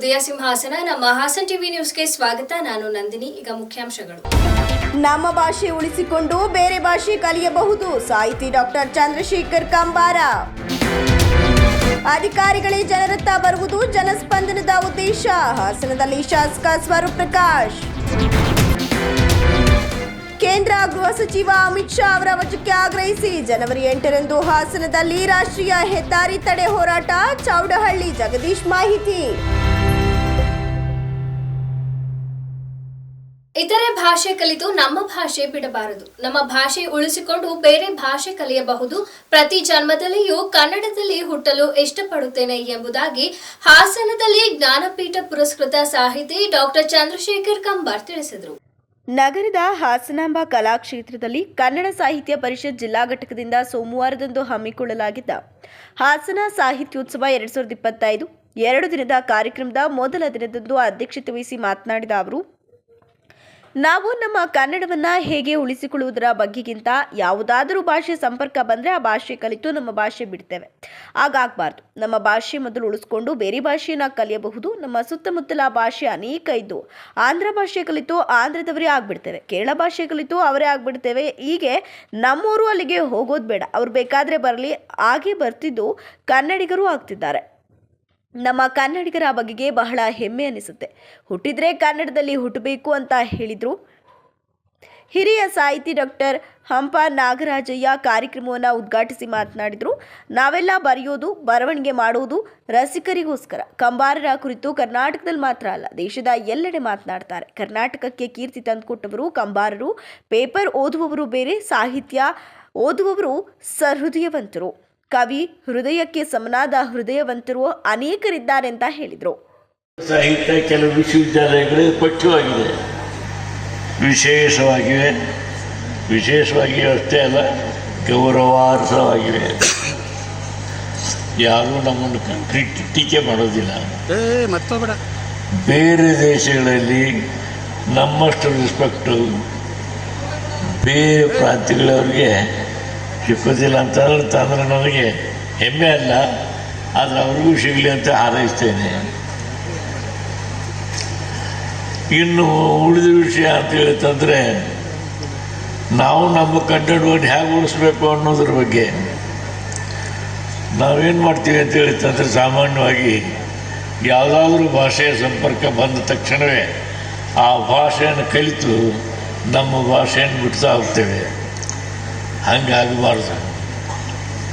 ಸುದ್ದಿಯ ಸಿಂಹಾಸನ ನಮ್ಮ ಹಾಸನ್ ಟಿವಿ ನ್ಯೂಸ್ಗೆ ಸ್ವಾಗತ. ನಾನು ನಂದಿನಿ. ಈಗ ಮುಖ್ಯಾಂಶಗಳು. ನಮ್ಮ ಭಾಷೆ ಉಳಿಸಿಕೊಂಡು ಬೇರೆ ಭಾಷೆ ಕಲಿಯಬಹುದು, ಸಾಹಿತಿ ಡಾಕ್ಟರ್ ಚಂದ್ರಶೇಖರ್ ಕಂಬಾರ. ಅಧಿಕಾರಿಗಳೇ ಜನರತ್ತ ಬರುವುದು ಜನಸ್ಪಂದನದ ಉದ್ದೇಶ, ಹಾಸನದಲ್ಲಿ ಶಾಸಕ ಸ್ವರೂಪ್ ಪ್ರಕಾಶ್. ಕೇಂದ್ರ ಗೃಹ ಸಚಿವ ಅಮಿತ್ ಶಾ ಅವರ ವಜಕ್ಕೆ ಆಗ್ರಹಿಸಿ ಜನವರಿ 8ರಂದು ಹಾಸನದಲ್ಲಿ ರಾಷ್ಟ್ರೀಯ ಹೆದ್ದಾರಿ ತಡೆ ಹೋರಾಟ, ಚೌಡಹಳ್ಳಿ ಜಗದೀಶ್ ಮಾಹಿತಿ. ಇತರೆ ಭಾಷೆ ಕಲಿತು ನಮ್ಮ ಭಾಷೆ ಬಿಡಬಾರದು. ನಮ್ಮ ಭಾಷೆ ಉಳಿಸಿಕೊಂಡು ಬೇರೆ ಭಾಷೆ ಕಲಿಯಬಹುದು. ಪ್ರತಿ ಜನ್ಮದಲ್ಲಿಯೂ ಕನ್ನಡದಲ್ಲಿ ಹುಟ್ಟಲು ಇಷ್ಟಪಡುತ್ತೇನೆ ಎಂಬುದಾಗಿ ಹಾಸನದಲ್ಲಿ ಜ್ಞಾನಪೀಠ ಪುರಸ್ಕೃತ ಸಾಹಿತಿ ಡಾಕ್ಟರ್ ಚಂದ್ರಶೇಖರ್ ಕಂಬಾರ್ ತಿಳಿಸಿದರು. ನಗರದ ಹಾಸನಾಂಬ ಕಲಾಕ್ಷೇತ್ರದಲ್ಲಿ ಕನ್ನಡ ಸಾಹಿತ್ಯ ಪರಿಷತ್ ಜಿಲ್ಲಾ ಘಟಕದಿಂದ ಸೋಮವಾರದಂದು ಹಮ್ಮಿಕೊಳ್ಳಲಾಗಿದ್ದ ಹಾಸನ ಸಾಹಿತ್ಯೋತ್ಸವ 2025 2 ದಿನದ ಕಾರ್ಯಕ್ರಮದ ಮೊದಲ ದಿನದಂದು ಅಧ್ಯಕ್ಷತೆ ವಹಿಸಿ ಮಾತನಾಡಿದ ಅವರು, ನಾವು ನಮ್ಮ ಕನ್ನಡವನ್ನು ಹೇಗೆ ಉಳಿಸಿಕೊಳ್ಳುವುದರ ಬಗ್ಗೆಗಿಂತ ಯಾವುದಾದರೂ ಭಾಷೆ ಸಂಪರ್ಕ ಬಂದರೆ ಆ ಭಾಷೆ ಕಲಿತು ನಮ್ಮ ಭಾಷೆ ಬಿಡ್ತೇವೆ. ಹಾಗಾಗಬಾರ್ದು. ನಮ್ಮ ಭಾಷೆ ಮೊದಲು ಉಳಿಸ್ಕೊಂಡು ಬೇರೆ ಭಾಷೆಯನ್ನು ಕಲಿಯಬಹುದು. ನಮ್ಮ ಸುತ್ತಮುತ್ತಲ ಭಾಷೆ ಅನೇಕ ಇದ್ದು ಆಂಧ್ರ ಭಾಷೆ ಕಲಿತು ಆಂಧ್ರದವರೇ ಆಗ್ಬಿಡ್ತೇವೆ, ಕೇರಳ ಭಾಷೆ ಕಲಿತು ಅವರೇ ಆಗ್ಬಿಡ್ತೇವೆ. ಹೀಗೆ ನಮ್ಮವರು ಅಲ್ಲಿಗೆ ಹೋಗೋದು ಬೇಡ. ಅವ್ರು ಬೇಕಾದರೆ ಬರಲಿ, ಹಾಗೆ ಬರ್ತಿದ್ದು ಕನ್ನಡಿಗರು ಆಗ್ತಿದ್ದಾರೆ. ನಮ್ಮ ಕನ್ನಡಿಗರ ಬಗೆಗೆ ಬಹಳ ಹೆಮ್ಮೆ ಅನಿಸುತ್ತೆ. ಹುಟ್ಟಿದ್ರೆ ಕನ್ನಡದಲ್ಲಿ ಹುಟ್ಟಬೇಕು ಅಂತ ಹೇಳಿದರು. ಹಿರಿಯ ಸಾಹಿತಿ ಡಾಕ್ಟರ್ ಹಂಪ ನಾಗರಾಜಯ್ಯ ಕಾರ್ಯಕ್ರಮವನ್ನು ಉದ್ಘಾಟಿಸಿ ಮಾತನಾಡಿದರು. ನಾವೆಲ್ಲ ಬರೆಯೋದು, ಬರವಣಿಗೆ ಮಾಡುವುದು ರಸಿಕರಿಗೋಸ್ಕರ. ಕಂಬಾರರ ಕುರಿತು ಕರ್ನಾಟಕದಲ್ಲಿ ಮಾತ್ರ ಅಲ್ಲ, ದೇಶದ ಎಲ್ಲೆಡೆ ಮಾತನಾಡ್ತಾರೆ. ಕರ್ನಾಟಕಕ್ಕೆ ಕೀರ್ತಿ ತಂದುಕೊಟ್ಟವರು ಕಂಬಾರರು. ಪೇಪರ್ ಓದುವವರು ಬೇರೆ, ಸಾಹಿತ್ಯ ಓದುವವರು ಸಹೃದಯವಂತರು. ಕವಿ ಹೃದಯಕ್ಕೆ ಸಮನಾದ ಹೃದಯವಂತರು ಅನೇಕರಿದ್ದಾರೆ ಅಂತ ಹೇಳಿದರು. ಸಾಹಿತ್ಯ ಕೆಲವು ವಿಶ್ವವಿದ್ಯಾಲಯಗಳು ಪಠ್ಯವಾಗಿದೆ, ವಿಶೇಷವಾಗಿ ಅಷ್ಟೇ ಅಲ್ಲ, ಗೌರವಾರ್ಹವಾಗಿವೆ. ಯಾರೂ ನಮ್ಮನ್ನು ಟೀಕೆ ಮಾಡೋದಿಲ್ಲ. ಬೇರೆ ದೇಶಗಳಲ್ಲಿ ನಮ್ಮಷ್ಟು ರೆಸ್ಪೆಕ್ಟು ಬೇರೆ ಪ್ರಾಂತ್ಯಗಳವ್ರಿಗೆ ಸಿಕ್ಕೋದಿಲ್ಲ ಅಂತಂದ್ರೆ ನನಗೆ ಹೆಮ್ಮೆ ಅಲ್ಲ, ಆದರೆ ಅವ್ರಿಗೂ ಸಿಗಲಿ ಅಂತ ಹಾರೈಸ್ತೇನೆ. ಇನ್ನು ಉಳಿದ ವಿಷಯ ಅಂತ ಹೇಳಿತಂದರೆ, ನಾವು ನಮ್ಮ ಕನ್ನಡವನ್ನು ಹೇಗೆ ಉಳಿಸ್ಬೇಕು ಅನ್ನೋದ್ರ ಬಗ್ಗೆ ನಾವೇನು ಮಾಡ್ತೀವಿ ಅಂತ ಹೇಳಿತಂದರೆ, ಸಾಮಾನ್ಯವಾಗಿ ಯಾವುದಾದ್ರೂ ಭಾಷೆಯ ಸಂಪರ್ಕ ಬಂದ ತಕ್ಷಣವೇ ಆ ಭಾಷೆಯನ್ನು ಕಲಿತು ನಮ್ಮ ಭಾಷೆಯನ್ನು ಬಿಡ್ತಾ ಹೋಗ್ತೇವೆ. ಹಂಗಾಗಬಾರ್ದು.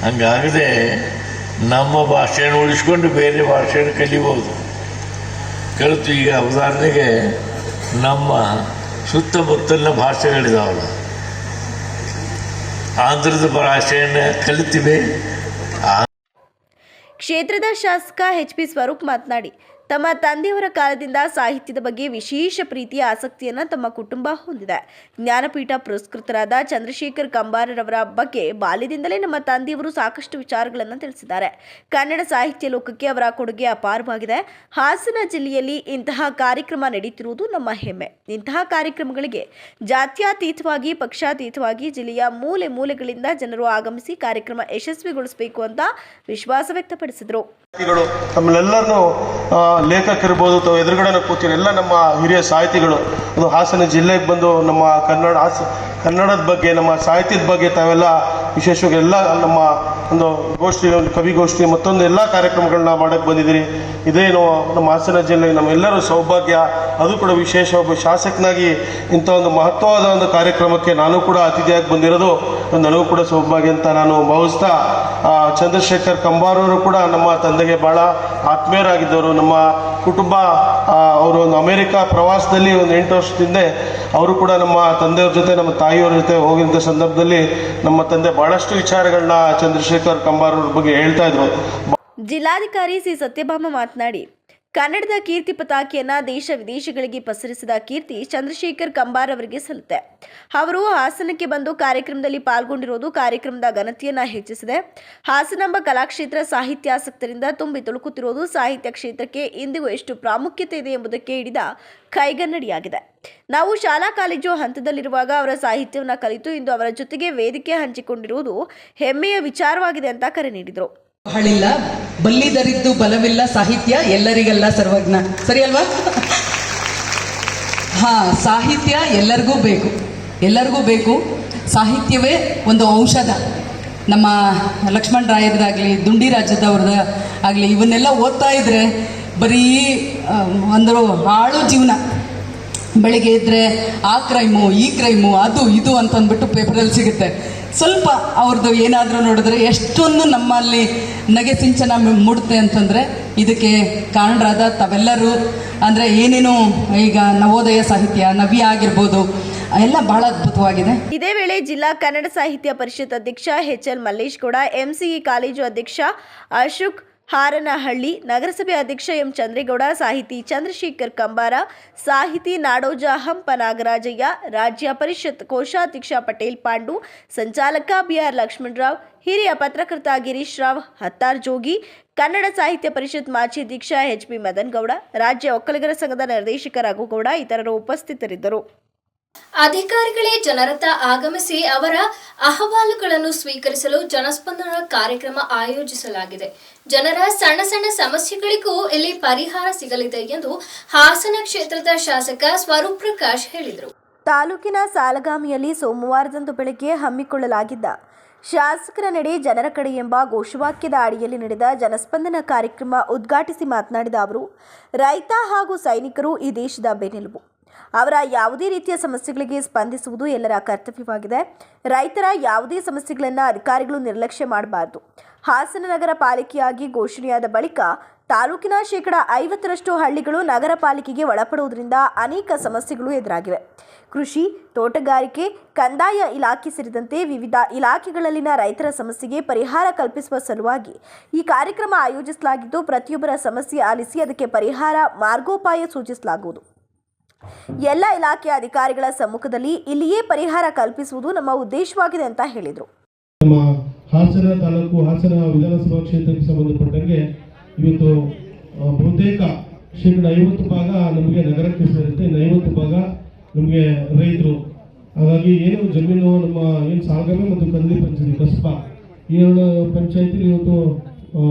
ಹಂಗಾಗದೆ ನಮ್ಮ ಭಾಷೆಯನ್ನು ಉಳಿಸ್ಕೊಂಡು ಬೇರೆ ಭಾಷೆಯನ್ನು ಕಲಿಬೋದು. ಕಲಿತು ಈಗ ಉದಾಹರಣೆಗೆ ನಮ್ಮ ಸುತ್ತಮುತ್ತಲಿನ ಭಾಷೆಗಳಿದಾವಲ್ಲ, ಆಂಧ್ರದ ಭಾಷೆಯನ್ನು ಕಲಿತೀವಿ. ಕ್ಷೇತ್ರದ ಶಾಸಕ ಎಚ್.ಪಿ. ಸ್ವರೂಪ್ ಮಾತನಾಡಿ, ತಮ್ಮ ತಂದೆಯವರ ಕಾಲದಿಂದ ಸಾಹಿತ್ಯದ ಬಗ್ಗೆ ವಿಶೇಷ ಪ್ರೀತಿಯ ಆಸಕ್ತಿಯನ್ನು ತಮ್ಮ ಕುಟುಂಬ ಹೊಂದಿದೆ. ಜ್ಞಾನಪೀಠ ಪುರಸ್ಕೃತರಾದ ಚಂದ್ರಶೇಖರ್ ಕಂಬಾರರವರ ಬಗ್ಗೆ ಬಾಲ್ಯದಿಂದಲೇ ನಮ್ಮ ತಂದೆಯವರು ಸಾಕಷ್ಟು ವಿಚಾರಗಳನ್ನು ತಿಳಿಸಿದ್ದಾರೆ. ಕನ್ನಡ ಸಾಹಿತ್ಯ ಲೋಕಕ್ಕೆ ಅವರ ಕೊಡುಗೆ ಅಪಾರವಾಗಿದೆ. ಹಾಸನ ಜಿಲ್ಲೆಯಲ್ಲಿ ಇಂತಹ ಕಾರ್ಯಕ್ರಮ ನಡೆಯುತ್ತಿರುವುದು ನಮ್ಮ ಹೆಮ್ಮೆ. ಇಂತಹ ಕಾರ್ಯಕ್ರಮಗಳಿಗೆ ಜಾತ್ಯತೀತವಾಗಿ, ಪಕ್ಷಾತೀತವಾಗಿ ಜಿಲ್ಲೆಯ ಮೂಲೆ ಮೂಲೆಗಳಿಂದ ಜನರು ಆಗಮಿಸಿ ಕಾರ್ಯಕ್ರಮ ಯಶಸ್ವಿಗೊಳಿಸಬೇಕು ಅಂತ ವಿಶ್ವಾಸ ವ್ಯಕ್ತಪಡಿಸಿದರು. ನಮ್ಮೆಲ್ಲರನ್ನು ಲೇಖಕರಿರ್ಬೋದು ಅಥವಾ ಎದುರುಗಡೆ ಕೂತಿರೋ ಎಲ್ಲ ನಮ್ಮ ಹಿರಿಯ ಸಾಹಿತಿಗಳು ಅದು ಹಾಸನ ಜಿಲ್ಲೆಗೆ ಬಂದು ನಮ್ಮ ಕನ್ನಡದ ಬಗ್ಗೆ, ನಮ್ಮ ಸಾಹಿತ್ಯದ ಬಗ್ಗೆ ತಾವೆಲ್ಲ ವಿಶೇಷವಾಗಿ ಎಲ್ಲ ನಮ್ಮ ಒಂದು ಗೋಷ್ಠಿ, ಒಂದು ಕವಿಗೋಷ್ಠಿ, ಮತ್ತೊಂದು ಎಲ್ಲ ಕಾರ್ಯಕ್ರಮಗಳನ್ನ ಮಾಡೋಕ್ಕೆ ಬಂದಿದ್ದೀರಿ. ಇದೇನು ನಮ್ಮ ಹಾಸನ ಜಿಲ್ಲೆಗೆ ನಮ್ಮೆಲ್ಲರೂ ಸೌಭಾಗ್ಯ. ಅದು ಕೂಡ ವಿಶೇಷ ಒಬ್ಬ ಶಾಸಕನಾಗಿ ಇಂಥ ಒಂದು ಮಹತ್ವವಾದ ಒಂದು ಕಾರ್ಯಕ್ರಮಕ್ಕೆ ನಾನು ಕೂಡ ಅತಿಥಿಯಾಗಿ ಬಂದಿರೋದು ನನಗೂ ಕೂಡ ಸೌಭಾಗ್ಯ ಅಂತ ನಾನು ಭಾವಿಸ್ತಾ, ಚಂದ್ರಶೇಖರ್ ಕಂಬಾರವರು ಕೂಡ ನಮ್ಮ ತಂದೆಗೆ ಭಾಳ ಆತ್ಮೀಯರಾಗಿದ್ದವರು. ನಮ್ಮ ಕುಟುಂಬ ಅವರು ಒಂದು ಅಮೇರಿಕ ಪ್ರವಾಸದಲ್ಲಿ ಒಂದು 8 ವರ್ಷದಿಂದ ಅವರು ಕೂಡ ನಮ್ಮ ತಂದೆಯವ್ರ ಜೊತೆ, ನಮ್ಮ ತಾಯಿಯವ್ರ ಜೊತೆ ಹೋಗಿದ್ದ ಸಂದರ್ಭದಲ್ಲಿ ನಮ್ಮ ತಂದೆ ಭಾಳಷ್ಟು ವಿಚಾರಗಳನ್ನ ಚಂದ್ರಶೇಖರ್ ಕಂಬಾರವ್ರ ಬಗ್ಗೆ ಹೇಳ್ತಾ ಇದ್ರು. ಜಿಲ್ಲಾಧಿಕಾರಿ ಸಿ ಸತ್ಯಭಾಮ ಮಾತನಾಡಿ, ಕನ್ನಡದ ಕೀರ್ತಿ ಪತಾಕೆಯನ್ನು ದೇಶ ವಿದೇಶಗಳಿಗೆ ಪಸರಿಸಿದ ಕೀರ್ತಿ ಚಂದ್ರಶೇಖರ್ ಕಂಬಾರ್ ಅವರಿಗೆ ಸಲ್ಲುತ್ತೆ. ಅವರು ಹಾಸನಕ್ಕೆ ಬಂದು ಕಾರ್ಯಕ್ರಮದಲ್ಲಿ ಪಾಲ್ಗೊಂಡಿರುವುದು ಕಾರ್ಯಕ್ರಮದ ಘನತೆಯನ್ನು ಹೆಚ್ಚಿಸಿದೆ. ಹಾಸನಾಂಬ ಕಲಾಕ್ಷೇತ್ರ ಸಾಹಿತ್ಯಾಸಕ್ತರಿಂದ ತುಂಬಿ ತುಳುಕುತ್ತಿರುವುದು ಸಾಹಿತ್ಯ ಕ್ಷೇತ್ರಕ್ಕೆ ಇಂದಿಗೂ ಎಷ್ಟು ಪ್ರಾಮುಖ್ಯತೆ ಇದೆ ಎಂಬುದಕ್ಕೆ ಹಿಡಿದ ಕೈಗನ್ನಡಿಯಾಗಿದೆ. ನಾವು ಶಾಲಾ ಕಾಲೇಜು ಹಂತದಲ್ಲಿರುವಾಗ ಅವರ ಸಾಹಿತ್ಯವನ್ನು ಕಲಿತು ಇಂದು ಅವರ ಜೊತೆಗೆ ವೇದಿಕೆ ಹಂಚಿಕೊಂಡಿರುವುದು ಹೆಮ್ಮೆಯ ವಿಚಾರವಾಗಿದೆ ಅಂತ ಕರೆ ನೀಡಿದರು. ಬಹಳಿಲ್ಲ, ಬಲ್ಲಿದರಿದ್ದು ಬಲವಿಲ್ಲ, ಸಾಹಿತ್ಯ ಎಲ್ಲರಿಗಲ್ಲ ಸರ್ವಜ್ಞ. ಸರಿ ಅಲ್ವಾ? ಸಾಹಿತ್ಯ ಎಲ್ಲರಿಗೂ ಬೇಕು. ಸಾಹಿತ್ಯವೇ ಒಂದು ಔಷಧ. ನಮ್ಮ ಲಕ್ಷ್ಮಣ್ ರಾಯರದಾಗಲಿ, ದುಂಡಿ ರಾಜ್ಯದವ್ರದ ಆಗಲಿ, ಇವನ್ನೆಲ್ಲ ಓದ್ತಾ ಇದ್ರೆ ಬರೀ ಒಂದು ಹಾಳು ಜೀವನ. ಬೆಳಿಗ್ಗೆ ಇದ್ದರೆ ಆ ಕ್ರೈಮು, ಈ ಕ್ರೈಮು, ಅದು ಇದು ಅಂತಂದ್ಬಿಟ್ಟು ಪೇಪರಲ್ಲಿ ಸಿಗುತ್ತೆ. ಸ್ವಲ್ಪ ಅವ್ರದ್ದು ಏನಾದರೂ ನೋಡಿದ್ರೆ ಎಷ್ಟೊಂದು ನಮ್ಮಲ್ಲಿ ನಗೆ ಸಿಂಚನ ಮೂಡುತ್ತೆ ಅಂತಂದರೆ ಇದಕ್ಕೆ ಕಾರಣರಾದ ತಾವೆಲ್ಲರೂ. ಅಂದರೆ ಏನೇನು ಈಗ ನವೋದಯ ಸಾಹಿತ್ಯ, ನವ್ಯ ಆಗಿರ್ಬೋದು, ಎಲ್ಲ ಬಹಳ ಅದ್ಭುತವಾಗಿದೆ. ಇದೇ ವೇಳೆ ಜಿಲ್ಲಾ ಕನ್ನಡ ಸಾಹಿತ್ಯ ಪರಿಷತ್ ಅಧ್ಯಕ್ಷ HL Mallesh Gowda, MCE college ಅಧ್ಯಕ್ಷ ಅಶೋಕ್ ಹಾರನಹಳ್ಳಿ, ನಗರಸಭೆ ಅಧ್ಯಕ್ಷ ಎಂ ಚಂದ್ರೇಗೌಡ, ಸಾಹಿತಿ ಚಂದ್ರಶೇಖರ್ ಕಂಬಾರ, ಸಾಹಿತಿ ನಾಡೋಜ ಹಂಪ ನಾಗರಾಜಯ್ಯ, ರಾಜ್ಯ ಪರಿಷತ್ ಕೋಶಾಧ್ಯಕ್ಷ ಪಟೇಲ್ ಪಾಂಡು, ಸಂಚಾಲಕ BR ಲಕ್ಷ್ಮಣರಾವ್, ಹಿರಿಯ ಪತ್ರಕರ್ತ ಗಿರೀಶ್ ರಾವ್ ಹತ್ತಾರ್ ಜೋಗಿ, ಕನ್ನಡ ಸಾಹಿತ್ಯ ಪರಿಷತ್ ಮಾಜಿ ಅಧ್ಯಕ್ಷ HB ಮದನ್ ಗೌಡ, ರಾಜ್ಯ ಒಕ್ಕಲಿಗರ ಸಂಘದ ನಿರ್ದೇಶಕ ರಘುಗೌಡ ಇತರರು ಉಪಸ್ಥಿತರಿದ್ದರು. ಅಧಿಕಾರಿಗಳೇ ಜನರತ್ತ ಆಗಮಿಸಿ ಅವರ ಅಹವಾಲುಗಳನ್ನು ಸ್ವೀಕರಿಸಲು ಜನಸ್ಪಂದನ ಕಾರ್ಯಕ್ರಮ ಆಯೋಜಿಸಲಾಗಿದೆ. ಜನರ ಸಣ್ಣ ಸಣ್ಣ ಸಮಸ್ಯೆಗಳಿಗೂ ಇಲ್ಲಿ ಪರಿಹಾರ ಸಿಗಲಿದೆ ಎಂದು ಹಾಸನ ಕ್ಷೇತ್ರದ ಶಾಸಕ ಸ್ವರೂಪ್ ಪ್ರಕಾಶ್ ಹೇಳಿದರು. ತಾಲೂಕಿನ ಸಾಲಗಾಮಿಯಲ್ಲಿ ಸೋಮವಾರದಂದು ಬೆಳಗ್ಗೆ ಹಮ್ಮಿಕೊಳ್ಳಲಾಗಿದ್ದ ಶಾಸಕರ ನಡೆ ಜನರ ಕಡೆ ಎಂಬ ಘೋಷವಾಕ್ಯದ ಅಡಿಯಲ್ಲಿ ನಡೆದ ಜನಸ್ಪಂದನ ಕಾರ್ಯಕ್ರಮ ಉದ್ಘಾಟಿಸಿ ಮಾತನಾಡಿದ ಅವರು, ರೈತ ಹಾಗೂ ಸೈನಿಕರು ಈ ದೇಶದ ಬೆನ್ನೆಲುಬು. ಅವರ ಯಾವುದೇ ರೀತಿಯ ಸಮಸ್ಯೆಗಳಿಗೆ ಸ್ಪಂದಿಸುವುದು ಎಲ್ಲರ ಕರ್ತವ್ಯವಾಗಿದೆ. ರೈತರ ಯಾವುದೇ ಸಮಸ್ಯೆಗಳನ್ನು ಅಧಿಕಾರಿಗಳು ನಿರ್ಲಕ್ಷ್ಯ ಮಾಡಬಾರದು. ಹಾಸನ ನಗರ ಪಾಲಿಕೆಯಾಗಿ ಘೋಷಣೆಯಾದ ಬಳಿಕ ತಾಲೂಕಿನ 50% ಹಳ್ಳಿಗಳು ನಗರ ಪಾಲಿಕೆಗೆ ಒಳಪಡುವುದರಿಂದ ಅನೇಕ ಸಮಸ್ಯೆಗಳು ಎದುರಾಗಿವೆ. ಕೃಷಿ, ತೋಟಗಾರಿಕೆ, ಕಂದಾಯ ಇಲಾಖೆ ಸೇರಿದಂತೆ ವಿವಿಧ ಇಲಾಖೆಗಳಲ್ಲಿನ ರೈತರ ಸಮಸ್ಯೆಗೆ ಪರಿಹಾರ ಕಲ್ಪಿಸುವ ಸಲುವಾಗಿ ಈ ಕಾರ್ಯಕ್ರಮ ಆಯೋಜಿಸಲಾಗಿದ್ದು, ಪ್ರತಿಯೊಬ್ಬರ ಸಮಸ್ಯೆ ಆಲಿಸಿ ಅದಕ್ಕೆ ಪರಿಹಾರ ಮಾರ್ಗೋಪಾಯ ಸೂಚಿಸಲಾಗುವುದು. ಎಲ್ಲ ಇಲಾಖೆಯ ಅಧಿಕಾರಿಗಳ ಸಮ್ಮುಖದಲ್ಲಿ ಇಲ್ಲಿಯೇ ಪರಿಹಾರ ಕಲ್ಪಿಸುವುದು ನಮ್ಮ ಉದ್ದೇಶವಾಗಿದೆ ಅಂತ ಹೇಳಿದರು. ನಮ್ಮ ಹಾಸನ ತಾಲೂಕು, ಹಾಸನ ವಿಧಾನಸಭಾ ಕ್ಷೇತ್ರಕ್ಕೆ ಸಂಬಂಧಪಟ್ಟಂಗೆ ಇವತ್ತು ಬಹುತೇಕ 50% ಭಾಗ ನಮಗೆ ನಗರಕ್ಕೆ ಸೇರುತ್ತೆ, 50% ಭಾಗ ನಮಗೆ ರೈತರು. ಹಾಗಾಗಿ ಏನು ಜಮೀನು ನಮ್ಮ ಏನು ಸಾಲಗಾಮಿ ಮತ್ತು ಕಂದಿ ಪಂಚಾಯತಿ ಕಸ್ಬಾ ಈ 2 ಪಂಚಾಯತಿ ಇವತ್ತು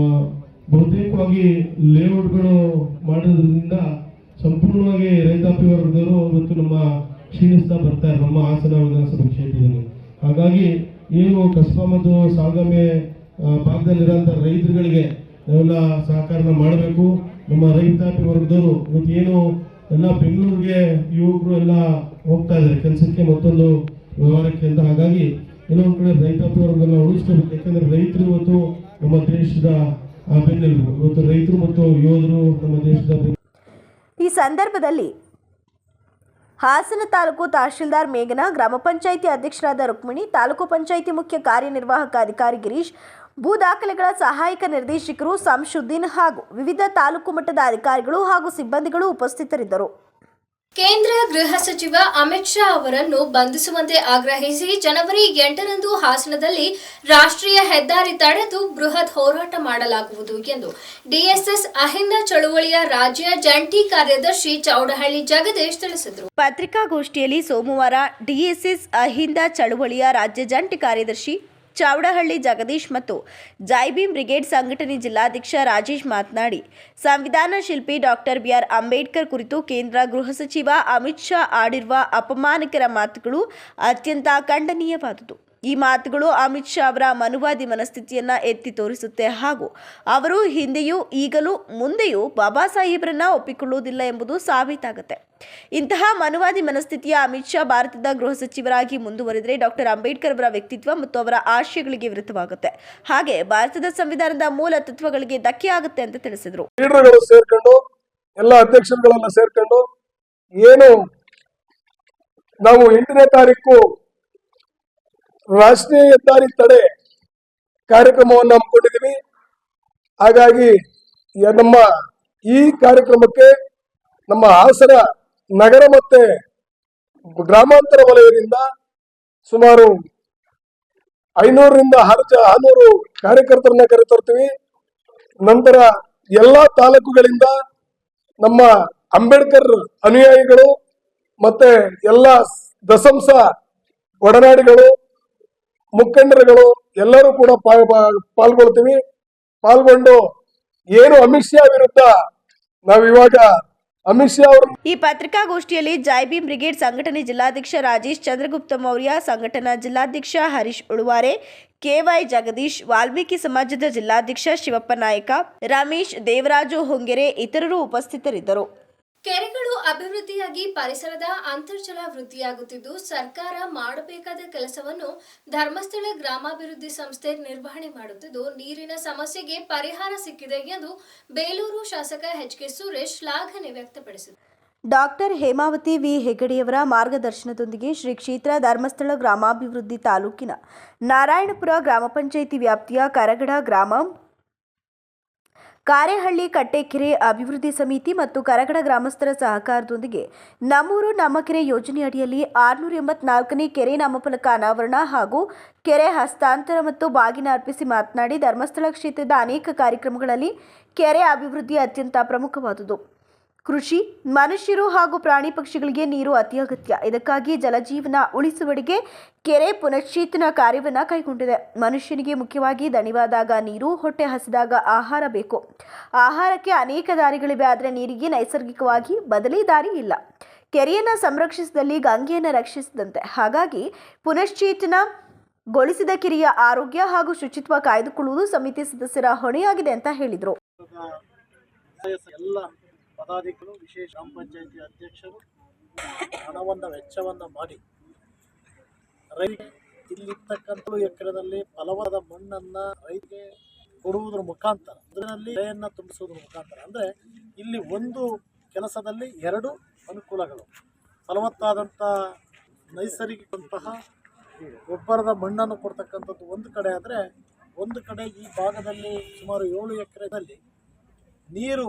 ಬಹುತೇಕವಾಗಿ ಲೇಔಟ್ಗಳು ಮಾಡೋದ್ರಿಂದ ಸಂಪೂರ್ಣವಾಗಿ ರೈತಾಪಿ ವರ್ಗದವರು ಇವತ್ತು ನಮ್ಮ ಕ್ಷೀಣಿಸ್ತಾ ಬರ್ತಾರೆ ನಮ್ಮ ಹಾಸನ ವಿಧಾನಸಭಾ ಕ್ಷೇತ್ರದಲ್ಲಿ. ಹಾಗಾಗಿ ಏನು ಕಸ್ಬಾ ಮತ್ತು ಸಾಲಗಾಮಿ ಭಾಗದಲ್ಲಿರೋಂಥ ರೈತರುಗಳಿಗೆ ನಾವೆಲ್ಲ ಸಹಕಾರನ ಮಾಡಬೇಕು. ನಮ್ಮ ರೈತಾಪಿ ವರ್ಗದವರು ಇವತ್ತು ಏನು ಎಲ್ಲ ಬೆಂಗಳೂರಿಗೆ ಯುವಕರು ಎಲ್ಲ ಹೋಗ್ತಾ ಇದ್ದಾರೆ ಕೆಲಸಕ್ಕೆ, ಮತ್ತೊಂದು ವ್ಯವಹಾರಕ್ಕೆ ಅಂತ. ಹಾಗಾಗಿ ಏನೋ ಒಂದು ಕಡೆ ರೈತಾಪಿ ವರ್ಗನ ಉಳಿಸ್ಕೋಬೇಕು. ಯಾಕಂದರೆ ರೈತರು ಇವತ್ತು ನಮ್ಮ ದೇಶದ ಬೆನ್ನೆಲುಬು. ಇವತ್ತು ರೈತರು ಮತ್ತು ಯೋಧರು ನಮ್ಮ ದೇಶದ. ಈ ಸಂದರ್ಭದಲ್ಲಿ ಹಾಸನ ತಾಲೂಕು ತಹಶೀಲ್ದಾರ್ ಮೇಘನಾ, ಗ್ರಾಮ ಪಂಚಾಯಿತಿ ಅಧ್ಯಕ್ಷರಾದ ರುಕ್ಮಿಣಿ, ತಾಲೂಕು ಪಂಚಾಯಿತಿ ಮುಖ್ಯ ಕಾರ್ಯನಿರ್ವಾಹಕ ಅಧಿಕಾರಿ ಗಿರೀಶ್, ಭೂ ದಾಖಲೆಗಳ ಸಹಾಯಕ ನಿರ್ದೇಶಕರು ಸಂಶುದ್ದೀನ್ ಹಾಗೂ ವಿವಿಧ ತಾಲೂಕು ಮಟ್ಟದ ಅಧಿಕಾರಿಗಳು ಹಾಗೂ ಸಿಬ್ಬಂದಿಗಳು ಉಪಸ್ಥಿತರಿದ್ದರು. ಕೇಂದ್ರ ಗೃಹ ಸಚಿವ ಅಮಿತ್ ಶಾ ಅವರನ್ನು ಬಂಧಿಸುವಂತೆ ಆಗ್ರಹಿಸಿ ಜನವರಿ 8ರಂದು ಹಾಸನದಲ್ಲಿ ರಾಷ್ಟ್ರೀಯ ಹೆದ್ದಾರಿ ತಡೆದು ಬೃಹತ್ ಹೋರಾಟ ಮಾಡಲಾಗುವುದು ಎಂದು ಡಿಎಸ್ಎಸ್ ಅಹಿಂದ ಚಳುವಳಿಯ ರಾಜ್ಯ ಜಂಟಿ ಕಾರ್ಯದರ್ಶಿ ಚೌಡಹಳ್ಳಿ ಜಗದೀಶ್ ತಿಳಿಸಿದರು. ಪತ್ರಿಕಾಗೋಷ್ಠಿಯಲ್ಲಿ ಸೋಮವಾರ ಡಿಎಸ್ಎಸ್ ಅಹಿಂದ ಚಳುವಳಿಯ ರಾಜ್ಯ ಜಂಟಿ ಕಾರ್ಯದರ್ಶಿ ಚೌಡಹಳ್ಳಿ ಜಗದೀಶ್ ಮತ್ತು ಜೈಭೀಮ್ ಬ್ರಿಗೇಡ್ ಸಂಘಟನೆ ಜಿಲ್ಲಾಧ್ಯಕ್ಷ ರಾಜೇಶ್ ಮಾತನಾಡಿ, ಸಂವಿಧಾನ ಶಿಲ್ಪಿ ಡಾಕ್ಟರ್ BR ಅಂಬೇಡ್ಕರ್ ಕುರಿತು ಕೇಂದ್ರ ಗೃಹ ಸಚಿವ ಅಮಿತ್ ಶಾ ಆಡಿರುವ ಅಪಮಾನಕರ ಮಾತುಗಳು ಅತ್ಯಂತ ಖಂಡನೀಯವಾದುದು. ಈ ಮಾತುಗಳು ಅಮಿತ್ ಶಾ ಅವರ ಮನುವಾದಿ ಮನಸ್ಥಿತಿಯನ್ನ ಎತ್ತಿ ತೋರಿಸುತ್ತೆ ಹಾಗೂ ಅವರು ಹಿಂದೆಯೂ ಈಗಲೂ ಮುಂದೆಯೂ ಬಾಬಾ ಸಾಹೇಬ್ರನ್ನ ಒಪ್ಪಿಕೊಳ್ಳುವುದಿಲ್ಲ ಎಂಬುದು ಸಾಬೀತಾಗುತ್ತೆ. ಇಂತಹ ಮನುವಾದಿ ಮನಸ್ಥಿತಿಯ ಅಮಿತ್ ಶಾ ಭಾರತದ ಗೃಹ ಸಚಿವರಾಗಿ ಮುಂದುವರಿದರೆ ಡಾಕ್ಟರ್ ಅಂಬೇಡ್ಕರ್ ಅವರ ವ್ಯಕ್ತಿತ್ವ ಮತ್ತು ಅವರ ಆಶಯಗಳಿಗೆ ವಿರುದ್ಧವಾಗುತ್ತೆ. ಹಾಗೆ ಭಾರತದ ಸಂವಿಧಾನದ ಮೂಲ ತತ್ವಗಳಿಗೆ ಧಕ್ಕೆ ಆಗುತ್ತೆ ಅಂತ ತಿಳಿಸಿದರು. ಲೀಡರ್ಗಳು ಸೇರ್ಕೊಂಡು ಎಲ್ಲ ಅಧ್ಯಕ್ಷರುಗಳೆಲ್ಲ ಸೇರ್ಕೊಂಡು ಏನು ನಾವು 8ನೇ ತಾರೀಕು ರಾಷ್ಟ್ರೀಯ ಹೆದ್ದಾರಿ ತಡೆ ಕಾರ್ಯಕ್ರಮವನ್ನು ಹಮ್ಮಿಕೊಂಡಿದ್ದೀವಿ. ಹಾಗಾಗಿ ನಮ್ಮ ಈ ಕಾರ್ಯಕ್ರಮಕ್ಕೆ ನಮ್ಮ ಹಾಸನ ನಗರ ಮತ್ತೆ ಗ್ರಾಮಾಂತರ ವಲಯದಿಂದ ಸುಮಾರು 500ರಿಂದ 600 ಕಾರ್ಯಕರ್ತರನ್ನ ಕರೆತರ್ತೀವಿ. ನಂತರ ಎಲ್ಲ ತಾಲೂಕುಗಳಿಂದ ನಮ್ಮ ಅಂಬೇಡ್ಕರ್ ಅನುಯಾಯಿಗಳು ಮತ್ತೆ ಎಲ್ಲ ದಸಂಸ ಒಡನಾಡಿಗಳು, ಮುಖಂಡರುಗಳು ಎಲ್ಲರೂ ಕೂಡ ಪಾಲ್ಗೊಳ್ತೀವಿ. ಪಾಲ್ಗೊಂಡು ಏನು ಅಮಿತ್ ಶಾ ವಿರುದ್ಧ ನಾವಿವಾಗ ಅಮಿತ್ ಶಾ ಅವರು ಈ ಪತ್ರಿಕಾಗೋಷ್ಠಿಯಲ್ಲಿ ಜೈ ಭೀಮ್ ಬ್ರಿಗೇಡ್ ಸಂಘಟನೆ ಜಿಲ್ಲಾಧ್ಯಕ್ಷ ರಾಜೇಶ್ ಚಂದ್ರಗುಪ್ತ ಮೌರ್ಯ, ಸಂಘಟನಾ ಜಿಲ್ಲಾಧ್ಯಕ್ಷ ಹರೀಶ್ ಉಳುವಾರೆ, ಕೆವೈ ಜಗದೀಶ್, ವಾಲ್ಮೀಕಿ ಸಮಾಜದ ಜಿಲ್ಲಾಧ್ಯಕ್ಷ ಶಿವಪ್ಪ ನಾಯಕ, ರಮೇಶ್, ದೇವರಾಜು ಹೊಂಗೆರೆ ಇತರರು ಉಪಸ್ಥಿತರಿದ್ದರು. ಕೆರೆಗಳು ಅಭಿವೃದ್ಧಿಯಾಗಿ ಪರಿಸರದ ಅಂತರ್ಜಲ ವೃದ್ಧಿಯಾಗುತ್ತಿದ್ದು, ಸರ್ಕಾರ ಮಾಡಬೇಕಾದ ಕೆಲಸವನ್ನು ಧರ್ಮಸ್ಥಳ ಗ್ರಾಮಾಭಿವೃದ್ಧಿ ಸಂಸ್ಥೆ ನಿರ್ವಹಣೆ ಮಾಡುತ್ತಿದ್ದು, ನೀರಿನ ಸಮಸ್ಯೆಗೆ ಪರಿಹಾರ ಸಿಕ್ಕಿದೆ ಎಂದು ಬೇಲೂರು ಶಾಸಕ ಎಚ್.ಕೆ. ಸುರೇಶ್ ಶ್ಲಾಘನೆ ವ್ಯಕ್ತಪಡಿಸಿದರು. ಡಾಕ್ಟರ್ ಹೇಮಾವತಿ ವಿ ಹೆಗಡೆಯವರ ಮಾರ್ಗದರ್ಶನದೊಂದಿಗೆ ಶ್ರೀ ಕ್ಷೇತ್ರ ಧರ್ಮಸ್ಥಳ ಗ್ರಾಮಾಭಿವೃದ್ಧಿ ತಾಲೂಕಿನ ನಾರಾಯಣಪುರ ಗ್ರಾಮ ಪಂಚಾಯಿತಿ ವ್ಯಾಪ್ತಿಯ ಕರಗಡ ಗ್ರಾಮ, ಕಾರೇಹಳ್ಳಿ ಕಟ್ಟೆಕೆರೆ ಅಭಿವೃದ್ಧಿ ಸಮಿತಿ ಮತ್ತು ಕರಗಡ ಗ್ರಾಮಸ್ಥರ ಸಹಕಾರದೊಂದಿಗೆ ನಮ್ಮೂರು ನಮ್ಮ ಕೆರೆ ಯೋಜನೆಯಡಿಯಲ್ಲಿ 684ನೇ ಕೆರೆ ನಾಮಫಲಕ ಅನಾವರಣ ಹಾಗೂ ಕೆರೆ ಹಸ್ತಾಂತರ ಮತ್ತು ಬಾಗಿನ ಅರ್ಪಿಸಿ ಮಾತನಾಡಿ, ಧರ್ಮಸ್ಥಳ ಕ್ಷೇತ್ರದ ಅನೇಕ ಕಾರ್ಯಕ್ರಮಗಳಲ್ಲಿ ಕೆರೆ ಅಭಿವೃದ್ಧಿ ಅತ್ಯಂತ ಪ್ರಮುಖವಾದುದು. ಕೃಷಿ, ಮನುಷ್ಯರು ಹಾಗೂ ಪ್ರಾಣಿ ಪಕ್ಷಿಗಳಿಗೆ ನೀರು ಅತಿ ಅಗತ್ಯ. ಇದಕ್ಕಾಗಿ ಜಲಜೀವನ ಉಳಿಸುವಡೆಗೆ ಕೆರೆ ಪುನಶ್ಚೇತನ ಕಾರ್ಯವನ್ನು ಕೈಗೊಂಡಿದೆ. ಮನುಷ್ಯನಿಗೆ ಮುಖ್ಯವಾಗಿ ದಣಿವಾದಾಗ ನೀರು, ಹೊಟ್ಟೆ ಹಸಿದಾಗ ಆಹಾರ ಬೇಕು. ಆಹಾರಕ್ಕೆ ಅನೇಕ ದಾರಿಗಳಿವೆ, ಆದರೆ ನೀರಿಗೆ ನೈಸರ್ಗಿಕವಾಗಿ ಬದಲಿ ದಾರಿ ಇಲ್ಲ. ಕೆರೆಯನ್ನು ಸಂರಕ್ಷಿಸಿದಲ್ಲಿ ಗಂಗೆಯನ್ನು ರಕ್ಷಿಸಿದಂತೆ. ಹಾಗಾಗಿ ಪುನಶ್ಚೇತನಗೊಳಿಸಿದ ಕೆರೆಯ ಆರೋಗ್ಯ ಹಾಗೂ ಶುಚಿತ್ವ ಕಾಯ್ದುಕೊಳ್ಳುವುದು ಸಮಿತಿ ಸದಸ್ಯರ ಹೊಣೆಯಾಗಿದೆ ಅಂತ ಹೇಳಿದರು. ಪದಾಧಿಕಾರಿಗಳು, ವಿಶೇಷ ಗ್ರಾಮ ಪಂಚಾಯಿತಿ ಅಧ್ಯಕ್ಷರು ಹಣವನ್ನು ವೆಚ್ಚವನ್ನು ಮಾಡಿ ರೈತರಿಗೆ ಇಲ್ಲಿರ್ತಕ್ಕಂಥ ಎಕರೆದಲ್ಲಿ ಫಲವಾದ ಮಣ್ಣನ್ನು ರೈತರಿಗೆ ಕೊಡುವುದರ ಮುಖಾಂತರ, ಅದರಲ್ಲಿ ಬೆಳೆಯನ್ನು ತುಂಬಿಸುವುದರ ಮುಖಾಂತರ, ಅಂದರೆ ಇಲ್ಲಿ ಒಂದು ಕೆಲಸದಲ್ಲಿ ಎರಡು ಅನುಕೂಲಗಳು. ಫಲವತ್ತಾದಂಥ ನೈಸರ್ಗಿಕಂತಹ ಗೊಬ್ಬರದ ಮಣ್ಣನ್ನು ಕೊಡ್ತಕ್ಕಂಥದ್ದು ಒಂದು ಕಡೆ ಆದರೆ, ಒಂದು ಕಡೆ ಈ ಭಾಗದಲ್ಲಿ ಸುಮಾರು 7 ಎಕರೆದಲ್ಲಿ ನೀರು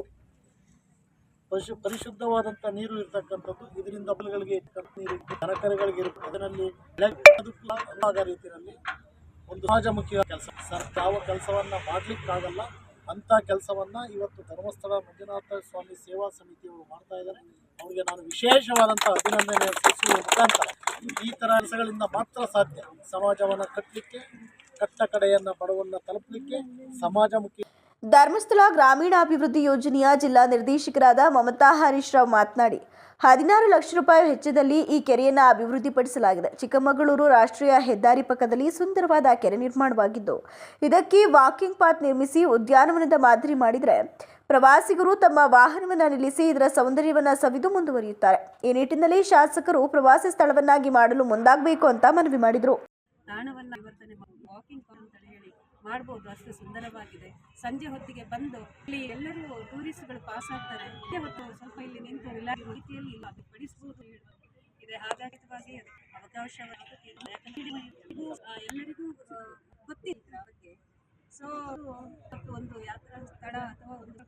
ಪರಿಶುದ್ಧವಾದಂಥ ನೀರು ಇರ್ತಕ್ಕಂಥದ್ದು. ಇದರಿಂದ ಬಲಗಳಿಗೆ ನೀರು ತರಕಾರಿಗಳಿಗೆ ಇರುತ್ತೆ. ಅದರಲ್ಲಿ ಬೆಳೆದ ರೀತಿಯಲ್ಲಿ ಒಂದು ಸಮಾಜಮುಖಿ ಕೆಲಸ. ಯಾವ ಕೆಲಸವನ್ನು ಮಾಡಲಿಕ್ಕಾಗಲ್ಲ ಅಂಥ ಕೆಲಸವನ್ನು ಇವತ್ತು ಧರ್ಮಸ್ಥಳ ಮಂಜುನಾಥ ಸ್ವಾಮಿ ಸೇವಾ ಸಮಿತಿಯವರು ಮಾಡ್ತಾ ಇದ್ದಾರೆ. ಅವರಿಗೆ ನಾನು ವಿಶೇಷವಾದಂಥ ಅಭಿನಂದನೆ ಸಲ್ಲಿಸುವ ಮುಖಾಂತರ ಈ ಥರ ಕೆಲಸಗಳಿಂದ ಮಾತ್ರ ಸಾಧ್ಯ ಸಮಾಜವನ್ನು ಕಟ್ಟಲಿಕ್ಕೆ, ಕಟ್ಟ ಕಡೆಯನ್ನು ಬಡವನ್ನು ತಲುಪಲಿಕ್ಕೆ ಸಮಾಜಮುಖಿ. ಧರ್ಮಸ್ಥಳ ಗ್ರಾಮೀಣಾಭಿವೃದ್ಧಿ ಯೋಜನೆಯ ಜಿಲ್ಲಾ ನಿರ್ದೇಶಕರಾದ ಮಮತಾ ಹರೀಶ್ ರಾವ್ ಮಾತನಾಡಿ, 16 ಲಕ್ಷ ರೂಪಾಯಿ ವೆಚ್ಚದಲ್ಲಿ ಈ ಕೆರೆಯನ್ನು ಅಭಿವೃದ್ಧಿಪಡಿಸಲಾಗಿದೆ. ಚಿಕ್ಕಮಗಳೂರು ರಾಷ್ಟ್ರೀಯ ಹೆದ್ದಾರಿ ಪಕ್ಕದಲ್ಲಿ ಸುಂದರವಾದ ಕೆರೆ ನಿರ್ಮಾಣವಾಗಿದ್ದು, ಇದಕ್ಕೆ ವಾಕಿಂಗ್ ಪಾತ್ ನಿರ್ಮಿಸಿ ಉದ್ಯಾನವನದ ಮಾದರಿ ಮಾಡಿದರೆ ಪ್ರವಾಸಿಗರು ತಮ್ಮ ವಾಹನವನ್ನು ನಿಲ್ಲಿಸಿ ಇದರ ಸೌಂದರ್ಯವನ್ನು ಸವಿದು ಮುಂದುವರಿಯುತ್ತಾರೆ. ಈ ನಿಟ್ಟಿನಲ್ಲಿ ಶಾಸಕರು ಪ್ರವಾಸಿ ಸ್ಥಳವನ್ನಾಗಿ ಮಾಡಲು ಮುಂದಾಗಬೇಕು ಅಂತ ಮನವಿ ಮಾಡಿದರು. ಮಾಡ್ಬೋದು, ಅಷ್ಟು ಸುಂದರವಾಗಿದೆ. ಸಂಜೆ ಹೊತ್ತಿಗೆ ಬಂದು ಇಲ್ಲಿ ಎಲ್ಲರೂ ಟೂರಿಸ್ಟ್ಗಳು ಪಾಸ್ ಆಗ್ತಾರೆ. ಹೊತ್ತು ಸ್ವಲ್ಪ ಇಲ್ಲಿ ನಿಂತು ರಿಲ್ಯಾಕ್ಸ್ ರೀತಿಯಲ್ಲಿ ಇಲ್ಲ ಪಡಿಸಬಹುದು ಇದೆ. ಹಾಗಾಗಿ ಅವಕಾಶವಾಗಿ ಎಲ್ಲರಿಗೂ ಗೊತ್ತಿಲ್ಲ ಬಗ್ಗೆ. ಸೊ ಒಂದು ಯಾತ್ರಾ ಸ್ಥಳ ಅಥವಾ ಒಂದು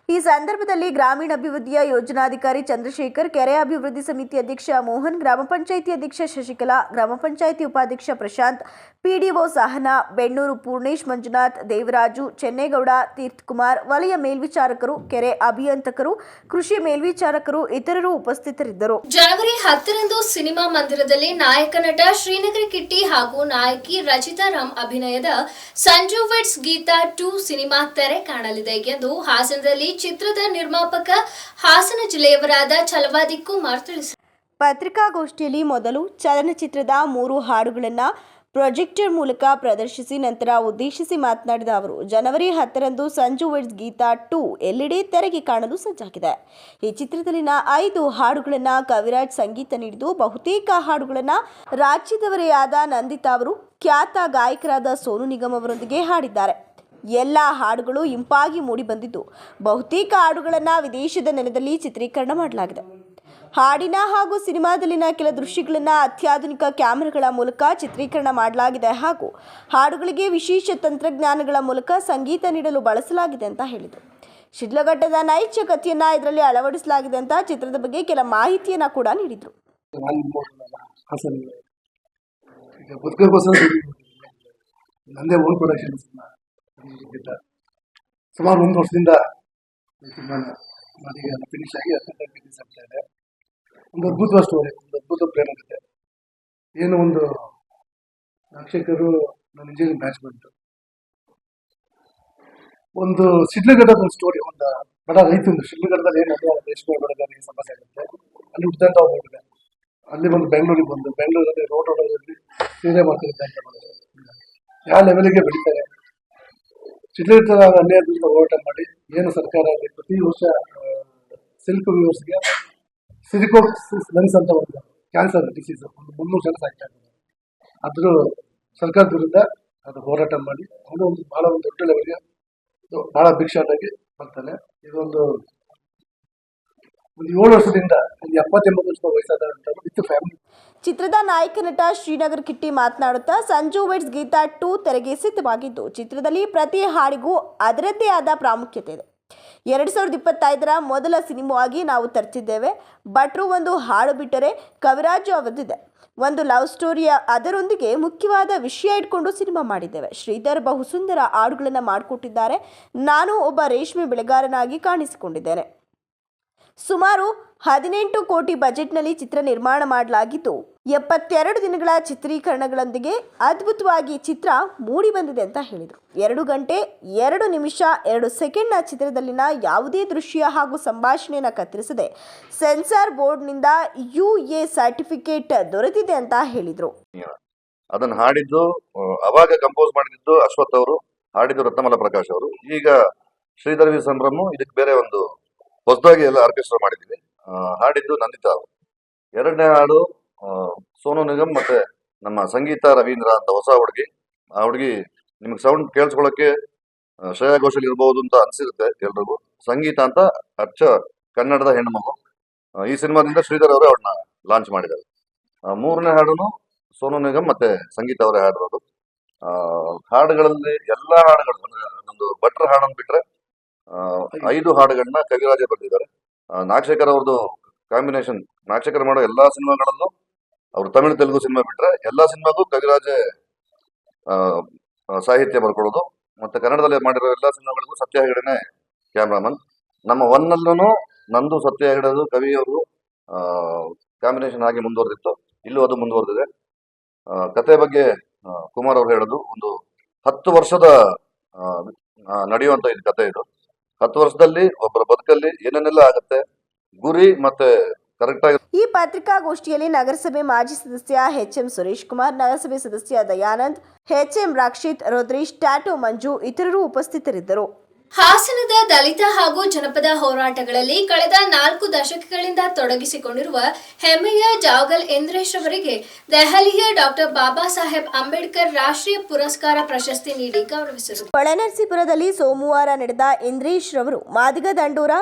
ಈ ಸಂದರ್ಭದಲ್ಲಿ ಗ್ರಾಮೀಣಾಭಿವೃದ್ಧಿಯ ಯೋಜನಾಧಿಕಾರಿ ಚಂದ್ರಶೇಖರ್, ಕೆರೆ ಅಭಿವೃದ್ಧಿ ಸಮಿತಿ ಅಧ್ಯಕ್ಷ ಮೋಹನ್, ಗ್ರಾಮ ಪಂಚಾಯಿತಿ ಅಧ್ಯಕ್ಷ ಶಶಿಕಲಾ, ಗ್ರಾಮ ಪಂಚಾಯಿತಿ ಉಪಾಧ್ಯಕ್ಷ ಪ್ರಶಾಂತ್, ಪಿಡಿಒ ಸಹನಾ, ಬೆಣ್ಣೂರು ಪೂರ್ಣೇಶ್, ಮಂಜುನಾಥ್, ದೇವರಾಜು, ಚೆನ್ನೇಗೌಡ, ತೀರ್ಥಕುಮಾರ್, ವಲಯ ಮೇಲ್ವಿಚಾರಕರು, ಕೆರೆ ಅಭಿಯಂತಕರು, ಕೃಷಿ ಮೇಲ್ವಿಚಾರಕರು ಇತರರು ಉಪಸ್ಥಿತರಿದ್ದರು. ಜನವರಿ 10ರಂದು ಸಿನಿಮಾ ಮಂದಿರದಲ್ಲಿ ನಾಯಕ ನಟ ಶ್ರೀನಗರ ಕಿಟ್ಟಿ ಹಾಗೂ ನಾಯಕಿ ರಚಿತಾ ರಾಮ್ ಅಭಿನಯದ ಸಂಜು ವೆಡ್ಸ್ ಗೀತಾ 2 ಸಿನಿಮಾ ತೆರೆ ಕಾಣಲಿದೆ ಎಂದು ಹಾಸನದಲ್ಲಿ ಚಿತ್ರದ ನಿರ್ಮಾಪಕ ಹಾಸನ ಜಿಲ್ಲೆಯವರಾದ ಛಲವಾದಿ ಕುಮಾರ್ ತಿಳಿಸಿದರು. ಪತ್ರಿಕಾಗೋಷ್ಠಿಯಲ್ಲಿ ಮೊದಲು ಚಲನಚಿತ್ರದ 3 ಹಾಡುಗಳನ್ನು ಪ್ರೊಜೆಕ್ಟರ್ ಮೂಲಕ ಪ್ರದರ್ಶಿಸಿ ನಂತರ ಉದ್ದೇಶಿಸಿ ಮಾತನಾಡಿದ ಅವರು, ಜನವರಿ 10ರಂದು ಸಂಜು ವೆಡ್ಸ್ ಗೀತಾ 2 ಎಲ್ಲೆಡೆ ತೆರೆಗೆ ಕಾಣಲು ಸಜ್ಜಾಗಿದೆ. ಈ ಚಿತ್ರದಲ್ಲಿನ 5 ಹಾಡುಗಳನ್ನು ಕವಿರಾಜ್ ಸಂಗೀತ ನೀಡಿದ್ದು, ಬಹುತೇಕ ಹಾಡುಗಳನ್ನು ರಾಜ್ಯದವರೇ ಆದ ನಂದಿತಾ ಅವರು ಖ್ಯಾತ ಗಾಯಕರಾದ ಸೋನು ನಿಗಮ್ ಅವರೊಂದಿಗೆ ಹಾಡಿದ್ದಾರೆ. ಎಲ್ಲ ಹಾಡುಗಳು ಇಂಪಾಗಿ ಮೂಡಿಬಂದಿದ್ದು, ಬಹುತೇಕ ಹಾಡುಗಳನ್ನು ವಿದೇಶದ ನೆಲದಲ್ಲಿ ಚಿತ್ರೀಕರಣ ಮಾಡಲಾಗಿದೆ. ಹಾಡಿನ ಹಾಗೂ ಸಿನಿಮಾದಲ್ಲಿನ ಕೆಲ ದೃಶ್ಯಗಳನ್ನು ಅತ್ಯಾಧುನಿಕ ಕ್ಯಾಮೆರಾಗಳ ಮೂಲಕ ಚಿತ್ರೀಕರಣ ಮಾಡಲಾಗಿದೆ ಹಾಗೂ ಹಾಡುಗಳಿಗೆ ವಿಶೇಷ ತಂತ್ರಜ್ಞಾನಗಳ ಮೂಲಕ ಸಂಗೀತ ನೀಡಲು ಬಳಸಲಾಗಿದೆ ಅಂತ ಹೇಳಿದರು. ಶಿಡ್ಲಘಟ್ಟದ ನೈಜ ಕಥೆಯನ್ನು ಇದರಲ್ಲಿ ಅಳವಡಿಸಲಾಗಿದೆ ಅಂತ ಚಿತ್ರದ ಬಗ್ಗೆ ಕೆಲ ಮಾಹಿತಿಯನ್ನು ಕೂಡ ನೀಡಿದರು. ನಂದೇ ಓನ್ ಪ್ರೊಡಕ್ಷನ್ ಸುಮಾರು 1 ವರ್ಷದಿಂದ ಫಿನಿಶ್ ಆಗಿ ರಿಲೀಸ್ ಆಗ್ತಾ ಇದೆ. ಒಂದು ಅದ್ಭುತವಾದ ಸ್ಟೋರಿ, ಒಂದು ಅದ್ಭುತ ಪ್ಲೇನ್ ಆಗುತ್ತೆ. ಏನು ಒಂದು ಪ್ರೇಕ್ಷಕರು ನನ್ನ ಇಂಜಿನಿಯರಿಂಗ್ ಬ್ಯಾಚ್ ಬಂತು, ಒಂದು ಶಿಡ್ಲಘಟ್ಟದ ಸ್ಟೋರಿ, ಒಂದು ಬಡ ರೈತಂದು ಶಿಡ್ಲಘಟ್ಟದಲ್ಲಿ ಏನು ರೇಷ್ಮೆ ಬೆಳೆಗಾರರಿಗೆ ಸಮಸ್ಯೆ ಆಗುತ್ತೆ, ಅಲ್ಲಿ ಹುಟ್ಟಂತ ಹೋಗಿದೆ. ಅಲ್ಲಿ ಬಂದು ಬೆಂಗಳೂರಿಗೆ ಬಂದು ಬೆಂಗಳೂರಲ್ಲಿ ರೋಡಲ್ಲಿ ಸೀರೆ ಮಾಡ್ತಿರುತ್ತೆ ಅಂತ ಬಂದು ಯಾವ ಲೆವೆಲ್ಗೆ ಬೆಳೀತಾರೆ. ಶಿಡ್ಲಘಟ್ಟದ ಅನ್ಯಾಯದಿಂದ ಹೋರಾಟ ಮಾಡಿ ಏನು ಸರ್ಕಾರ ಪ್ರತಿ ವರ್ಷ ಸಿಲ್ಕ್ ವ್ಯೂವರ್ಸ್ಗೆ ಸಿಲಿಕೋಸಿಸ್ ಲಂಗ್ಸ್ ಅಂತ ಒಂದು ಕ್ಯಾನ್ಸರ್ ಡಿಸೀಸ್ ಒಂದು 300 ಜನ ಸಾಯ್ತಾ ಇದ್ದಾರೆ. ಅದ್ರ ಸರ್ಕಾರದ ವಿರುದ್ಧ ಅದು ಹೋರಾಟ ಮಾಡಿ ಅವನು ಒಂದು ಬಹಳ ಒಂದು ದೊಡ್ಡ ಲೆವೆಲ್ಗೆ ಬಹಳ ಭಿಕ್ಷಾಟಾಗಿ ಬರ್ತಾನೆ. ಇದೊಂದು 7 ವರ್ಷದಿಂದ ಒಂದು 70-80 ವರ್ಷ ವಯಸ್ಸಾದ ವಿತ್ ಫ್ಯಾಮಿಲಿ. ಚಿತ್ರದ ನಾಯಕ ನಟ ಶ್ರೀನಗರ್ ಕಿಟ್ಟಿ ಮಾತನಾಡುತ್ತಾ ಸಂಜು ವೆಡ್ಸ್ ಗೀತಾ 2 ತೆರೆಗೆ ಸಿದ್ಧವಾಗಿದ್ದು, ಚಿತ್ರದಲ್ಲಿ ಪ್ರತಿ ಹಾಡಿಗೂ ಅದರದ್ದೇ ಆದ ಪ್ರಾಮುಖ್ಯತೆ ಇದೆ. 2025ರ ಮೊದಲ ಸಿನಿಮಾವಾಗಿ ನಾವು ತರ್ತಿದ್ದೇವೆ. ಭಟ್ರು ಒಂದು ಹಾಡು ಬಿಟ್ಟರೆ ಕವಿರಾಜು ಅವರದಿದೆ. ಒಂದು ಲವ್ ಸ್ಟೋರಿಯ ಅದರೊಂದಿಗೆ ಮುಖ್ಯವಾದ ವಿಷಯ ಇಟ್ಕೊಂಡು ಸಿನಿಮಾ ಮಾಡಿದ್ದೇವೆ. ಶ್ರೀಧರ್ ಬಹುಸುಂದರ ಹಾಡುಗಳನ್ನು ಮಾಡಿಕೊಟ್ಟಿದ್ದಾರೆ. ನಾನು ಒಬ್ಬ ರೇಷ್ಮೆ ಬೆಳೆಗಾರನಾಗಿ ಕಾಣಿಸಿಕೊಂಡಿದ್ದೇನೆ. ಸುಮಾರು 18 ಕೋಟಿ ಬಜೆಟ್ನಲ್ಲಿ ಚಿತ್ರ ನಿರ್ಮಾಣ ಮಾಡಲಾಗಿದ್ದು 72 ದಿನಗಳ ಚಿತ್ರೀಕರಣಗಳೊಂದಿಗೆ ಅದ್ಭುತವಾಗಿ ಚಿತ್ರ ಮೂಡಿ ಬಂದಿದೆ ಅಂತ ಹೇಳಿದರು. 2 ಗಂಟೆ 2 ನಿಮಿಷ 2 ಸೆಕೆಂಡ್ನ ಚಿತ್ರದಲ್ಲಿನ ಯಾವುದೇ ದೃಶ್ಯ ಹಾಗೂ ಸಂಭಾಷಣೆಯನ್ನು ಕತ್ತರಿಸದೆ ಸೆನ್ಸಾರ್ ಬೋರ್ಡ್ನಿಂದ UA ಸರ್ಟಿಫಿಕೇಟ್ ದೊರೆತಿದೆ ಅಂತ ಹೇಳಿದರು. ಅದನ್ನು ಹಾಡಿದ್ದು ಅವಾಗ ಕಂಪೋಸ್ ಮಾಡಿದ್ದು ಅಶ್ವಥ್ ಅವರು, ಹಾಡಿದ್ದು ರತ್ನಮಲ ಪ್ರಕಾಶ್ ಅವರು. ಈಗ ಶ್ರೀಧರ್ ವಿ ಸಂಭ್ರಮ್ ಇದಕ್ಕೆ ಬೇರೆ ಒಂದು ಹೊಸದಾಗಿ ಎಲ್ಲ ಆರ್ಕೆಸ್ಟ್ರಾ ಮಾಡಿದ್ದೀವಿ. ಹಾಡಿದ್ದು ನಂದಿತಾ ಅವರು. 2ನೇ ಹಾಡು ಸೋನು ನಿಗಮ್ ಮತ್ತೆ ನಮ್ಮ ಸಂಗೀತ ರವೀಂದ್ರ ಅಂತ ಹೊಸ ಹುಡುಗಿ. ಆ ಹುಡುಗಿ ನಿಮ್ಗೆ ಸೌಂಡ್ ಕೇಳಿಸ್ಕೊಳ್ಳೋಕೆ ಶ್ರೇಯಾ ಘೋಷಲ್ ಇರ್ಬೋದು ಅಂತ ಅನ್ಸಿರುತ್ತೆ ಎಲ್ರಿಗೂ. ಸಂಗೀತ ಅಂತ ಅಚ್ಚ ಕನ್ನಡದ ಹೆಣ್ಣುಮಗು. ಈ ಸಿನಿಮಾದಿಂದ ಶ್ರೀಧರ್ ಅವರೇ ಅವ್ರನ್ನ ಲಾಂಚ್ ಮಾಡಿದ್ದಾರೆ. 3ನೇ ಹಾಡುನು ಸೋನು ನಿಗಮ್ ಮತ್ತೆ ಸಂಗೀತ ಅವರೇ ಹಾಡಿರೋದು. ಹಾಡುಗಳಲ್ಲಿ ಎಲ್ಲಾ ಹಾಡುಗಳು ನಮ್ದು ಭಟ್ರ ಹಾಡನ್ನು ಬಿಟ್ರೆ 5 ಹಾಡುಗಳನ್ನ ಕವಿರಾಜೆ ಬರೆದಿದ್ದಾರೆ. ನಾಗಶೇಖರ್ ಅವ್ರದ್ದು ಕಾಂಬಿನೇಷನ್, ನಾಗಶೇಖರ್ ಮಾಡೋ ಎಲ್ಲಾ ಸಿನಿಮಾಗಳಲ್ಲೂ ಅವ್ರು ತಮಿಳು ತೆಲುಗು ಸಿನಿಮಾ ಬಿಟ್ರೆ ಎಲ್ಲಾ ಸಿನಿಮಾಗೂ ಕವಿರಾಜೆ ಸಾಹಿತ್ಯ ಬರ್ಕೊಳ್ಳೋದು. ಮತ್ತೆ ಕನ್ನಡದಲ್ಲಿ ಮಾಡಿರೋ ಎಲ್ಲಾ ಸಿನಿಮಾಗಳಿಗೂ ಸತ್ಯ ಹೆಗಡೆನೆ ಕ್ಯಾಮ್ರಾಮನ್. ನಮ್ಮ ಒನ್ನಲ್ಲೂ ನಂದು ಸತ್ಯ ಹೆಗಡೆದು ಕವಿಯವರು ಕಾಂಬಿನೇಷನ್ ಆಗಿ ಮುಂದುವರೆದಿತ್ತು. ಇಲ್ಲೂ ಅದು ಮುಂದುವರೆದಿದೆ. ಕತೆ ಬಗ್ಗೆ ಕುಮಾರ್ ಅವರು ಹೇಳೋದು ಒಂದು 10 ವರ್ಷದ ನಡೆಯುವಂತ ಇದು ಕತೆ. ಇದು 10 ವರ್ಷದಲ್ಲಿ ಒಬ್ಬರ ಬದುಕಲ್ಲಿ ಏನೇನೆಲ್ಲ ಆಗುತ್ತೆ, ಗುರಿ ಮತ್ತೆ ಕರೆಕ್ಟ್ ಆಗಿ. ಈ ಪತ್ರಿಕಾಗೋಷ್ಠಿಯಲ್ಲಿ ನಗರಸಭೆ ಮಾಜಿ ಸದಸ್ಯ HM ಸುರೇಶ್ ಕುಮಾರ್, ನಗರಸಭೆ ಸದಸ್ಯ ದಯಾನಂದ್, HM ರಕ್ಷಿತ್, ರುದ್ರೀಶ್, ಟ್ಯಾಟೋ ಮಂಜು ಇತರರು ಉಪಸ್ಥಿತರಿದ್ದರು. ಹಾಸನದ ದಲಿತ ಹಾಗೂ ಜನಪದ ಹೋರಾಟಗಳಲ್ಲಿ ಕಳೆದ 4 ದಶಕಗಳಿಂದ ತೊಡಗಿಸಿಕೊಂಡಿರುವ ಹೆಮ್ಮೆಯ ಜಾವಗಲ್ ಇಂದ್ರೇಶ್ ಅವರಿಗೆ ದೆಹಲಿಯ ಡಾಕ್ಟರ್ ಬಾಬಾ ಸಾಹೇಬ್ ಅಂಬೇಡ್ಕರ್ ರಾಷ್ಟ್ರೀಯ ಪುರಸ್ಕಾರ ಪ್ರಶಸ್ತಿ ನೀಡಿ ಗೌರವಿಸಿದರು. ಹೊಳೆನರಸೀಪುರದಲ್ಲಿ ಸೋಮವಾರ ನಡೆದ ಇಂದ್ರೇಶ್ ರವರು ಮಾದಿಗ